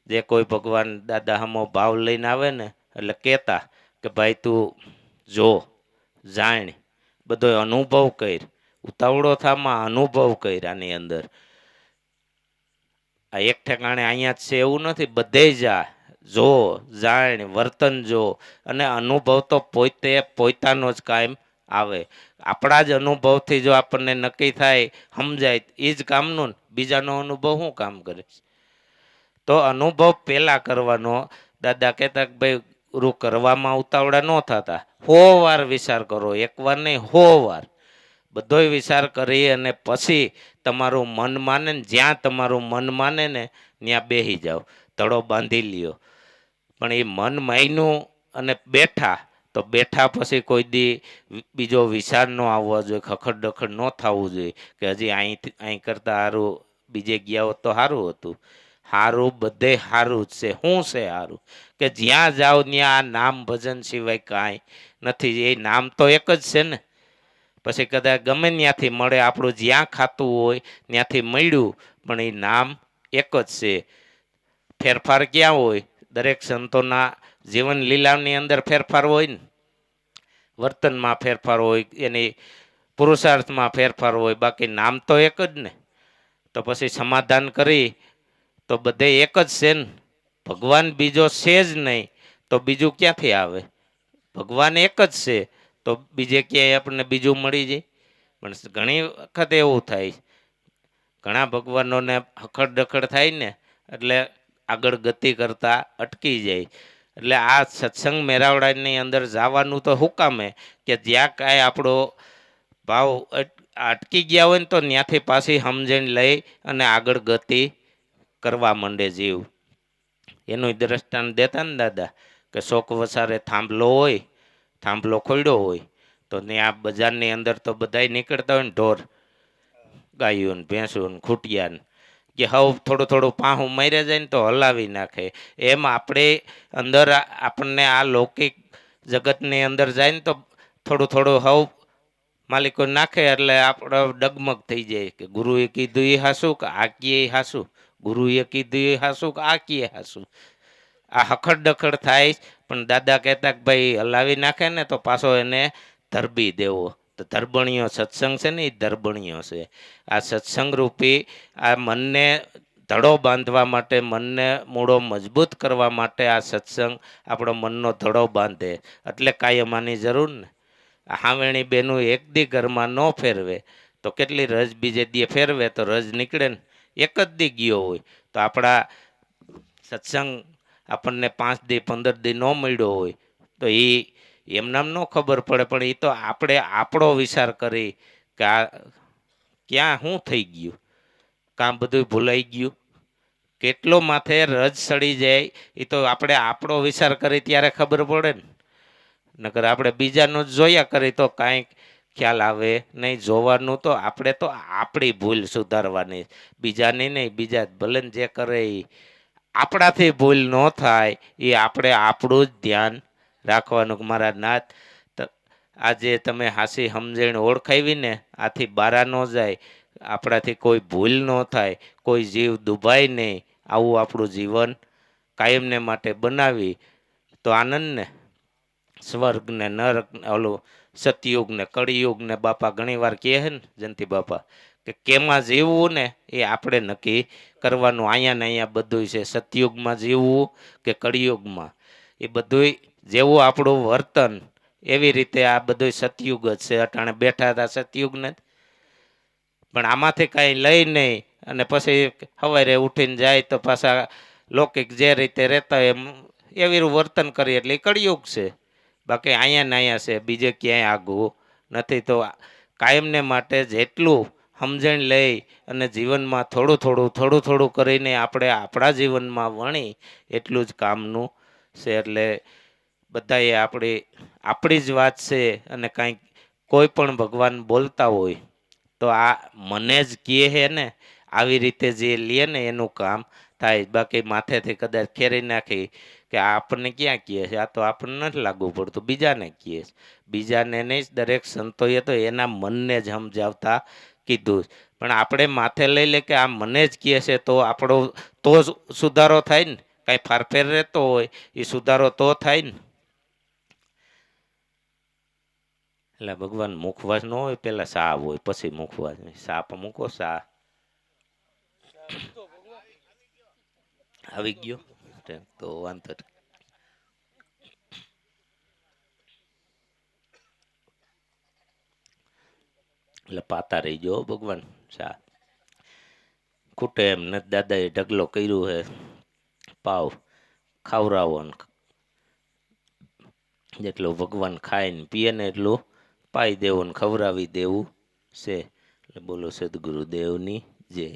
જે કોઈ ભગવાન દાદા હમો ભાવ લઈને આવે ને એટલે કહેતા કે ભાઈ તું જો, જાણ, બધો અનુભવ કર, ઉતાવળો થામાં અનુભવ કર. આની અંદર આ એક ઠેકાણે અહીંયા જ છે એવું નથી, બધે જા, જો, જાણ, વર્તન જો, અને અનુભવ તો પોતાનો જ કાયમ આવે. આપણા જ અનુભવથી જો આપણને નક્કી થાય, સમજાય, એ જ કામનું. બીજાનો અનુભવ શું કામ કરે? તો અનુભવ પહેલા કરવાનો. દાદા કહેતા કે ભાઈ ગુરુ કરવામાં ઉતાવળા ન થતા, 100 વાર વિચાર કરો, 1 વાર નહીં, 100 વાર બધોય વિચાર કરી અને પછી તમારું મન માને ને, જ્યાં તમારું મન માને ને ત્યાં બેસી જાઓ, ધડો બાંધી લ્યો. પણ એ મન માન્યું અને બેઠા તો બેઠા પછી કોઈ દી બીજો વિચાર ન આવવો જોઈએ, ખખડ ડખડ ન થવું જોઈએ કે હજી અહીં કરતાં સારું બીજે ગયા હોત તો સારું હતું. સારું બધે સારું જ છે. શું છે સારું? કે જ્યાં જાઓ ત્યાં આ નામ ભજન સિવાય કાંઈ નથી. એ નામ તો એક જ છે ને. પછી કદાચ ગમે ત્યાંથી મળે, આપણું જ્યાં ખાતું હોય ત્યાંથી મળ્યું, પણ એ નામ એક જ છે. ફેરફાર ક્યાં હોય? દરેક સંતોના જીવન લીલાની અંદર ફેરફાર હોય ને, વર્તનમાં ફેરફાર હોય, એની પુરુષાર્થમાં ફેરફાર હોય, બાકી નામ તો એક જ ને. તો પછી સમાધાન કરી તો બધે એક જ છે ને. ભગવાન બીજો છે જ નહીં તો બીજું ક્યાંથી આવે? ભગવાન એક જ છે તો બીજે ક્યાંય આપણને બીજું મળી જાય? પણ ઘણી વખત એવું થાય, ઘણા ભગવાનોને હખડ ડખડ થાય ને એટલે આગળ ગતિ કરતા અટકી જાય. એટલે આ સત્સંગ મેળાવડાની અંદર જવાનું તો શું કામે? કે જ્યાં કાંઈ આપણો ભાવ અટકી ગયા હોય ને તો ત્યાંથી પાછી સમજણ લઈ અને આગળ ગતિ કરવા માંડે જીવ. એનું દ્રષ્ટાંત દેતા ને દાદા કે શોક વસારે થાંભલો હોય, થાંભલો ખોલ્યો હોય તો ત્યાં બજારની અંદર તો બધાય નીકળતા હોય ને, ઢોર, ગાયું ને ભેંસું ને ખૂટિયા ને, કે હવે થોડું થોડું પાહું માર્યા જાય ને તો હલાવી નાખે. એમ આપણે અંદર આપણને આ લૌકિક જગતની અંદર જાય ને તો થોડું થોડું હવ માલિકો નાખે એટલે આપણે ડગમગ થઈ જાય કે ગુરુએ કીધું એ હાસું કે આ કીએ હાસું, ગુરુએ કીધું એ હાસું કે આ કીએ હાસું. આ હખડ ડખડ થાય. પણ દાદા કહેતા કે ભાઈ હલાવી નાખે ને તો પાછો એને ધરબી દેવો. તો ધરબણીઓ સત્સંગ છે ને, એ ધરબણીઓ છે. આ સત્સંગ રૂપી આ મનને ધડો બાંધવા માટે, મનને મૂળો મજબૂત કરવા માટે આ સત્સંગ આપણો મનનો ધડો બાંધે. એટલે કાયમાની જરૂર ને. હાવેણી બેનું એક દી ઘરમાં ન ફેરવે તો કેટલી રજ બીજે દી ફેરવે તો રજ નીકળે ને. એક જ દી ગયો હોય તો આપણા સત્સંગ આપણને 5 દી 15 દી ન મળ્યો હોય તો એ એમનામ ન ખબર પડે. પણ એ તો આપણે આપણો વિચાર કરી કે આ ક્યાં શું થઈ ગયું, કાં બધું ભૂલાઈ ગયું, કેટલો માથે રજ સડી જાય એ તો આપણે આપણો વિચાર કરી ત્યારે ખબર પડે ને. નકર આપણે બીજાનું જોયા કરી તો કાંઈ ખ્યાલ આવે નહીં. જોવાનું તો આપણે તો આપણી ભૂલ સુધારવાની, બીજાની નહીં. બીજા ભલે ને જે કરે એ આપણાથી ભૂલ ન થાય એ આપણે આપણું જ ધ્યાન રાખવાનું. મારા નાથ આજે તમે હાસી સમજણ ઓળખાવી ને, આથી બારા ન જાય, આપણાથી કોઈ ભૂલ ન થાય, કોઈ જીવ દુભાય નહીં. આવું આપણું જીવન કાયમને માટે બનાવી તો આનંદ ને. સ્વર્ગ ને નરક, ઓલું સતયુગ ને કળિયુગ ને બાપા ઘણી વાર કહે છે ને જયંતિ બાપા કે કેમાં જીવવું ને એ આપણે નક્કી કરવાનું. અહીંયા ને અહીંયા બધું છે. સતયુગમાં જીવવું કે કળિયુગમાં, એ બધું જેવું આપણું વર્તન એવી રીતે આ બધું સતયુગ જ છે. અટાણે બેઠા હતા સતયુગ ને, પણ આમાંથી કાંઈ લઈ નહીં અને પછી સવારે ઉઠીને જાય તો પાછા લૌકિક જે રીતે રહેતા એમ એવી વર્તન કરીએ એટલે એ કળિયુગ છે. બાકી અહીંયા ને અહીંયા છે, બીજે ક્યાંય આગવું નથી. તો કાયમને માટે જેટલું સમજણ લઈ અને જીવનમાં થોડું થોડું કરીને આપણે આપણા જીવનમાં વણી એટલું જ કામનું છે. એટલે બધાએ આપણી જ વાત છે અને કાંઈક કોઈ પણ ભગવાન બોલતા હોય તો આ મને જ કહે છે ને આવી રીતે જે લે ને એનું કામ થાય. બાકી માથેથી કદાચ ખેરી નાખી કે આ આપણને ક્યાં કહે છે, આ તો આપણને નથી લાગુ પડતું, બીજાને કહે છે. બીજાને નહીં, દરેક સંતોએ તો એના મનને જ સમજાવતા કીધું. પણ આપણે માથે લઈ લે કે આ મને જ કહે છે તો આપણો તો સુધારો થાય ને. કાંઈ ફારફેર રહેતો હોય એ સુધારો તો થાય ને. એટલે ભગવાન મુખવાસ ન હોય, પેલા સા હોય પછી મુખવાસ. સા પણ મૂકો. સા આવી ગયો તો વાંધો નહીં. એટલે પાતા રહી ગયો ભગવાન. સા ખૂટે એમ નથી. દાદાએ ઢગલો કર્યું છે પાવ ખવડાવો ને જેટલો ભગવાન ખાય ને પીએ ને એટલું પાઈ દેવું ને ખવડાવી દેવું છે. એટલે બોલો સદગુરુદેવની જય.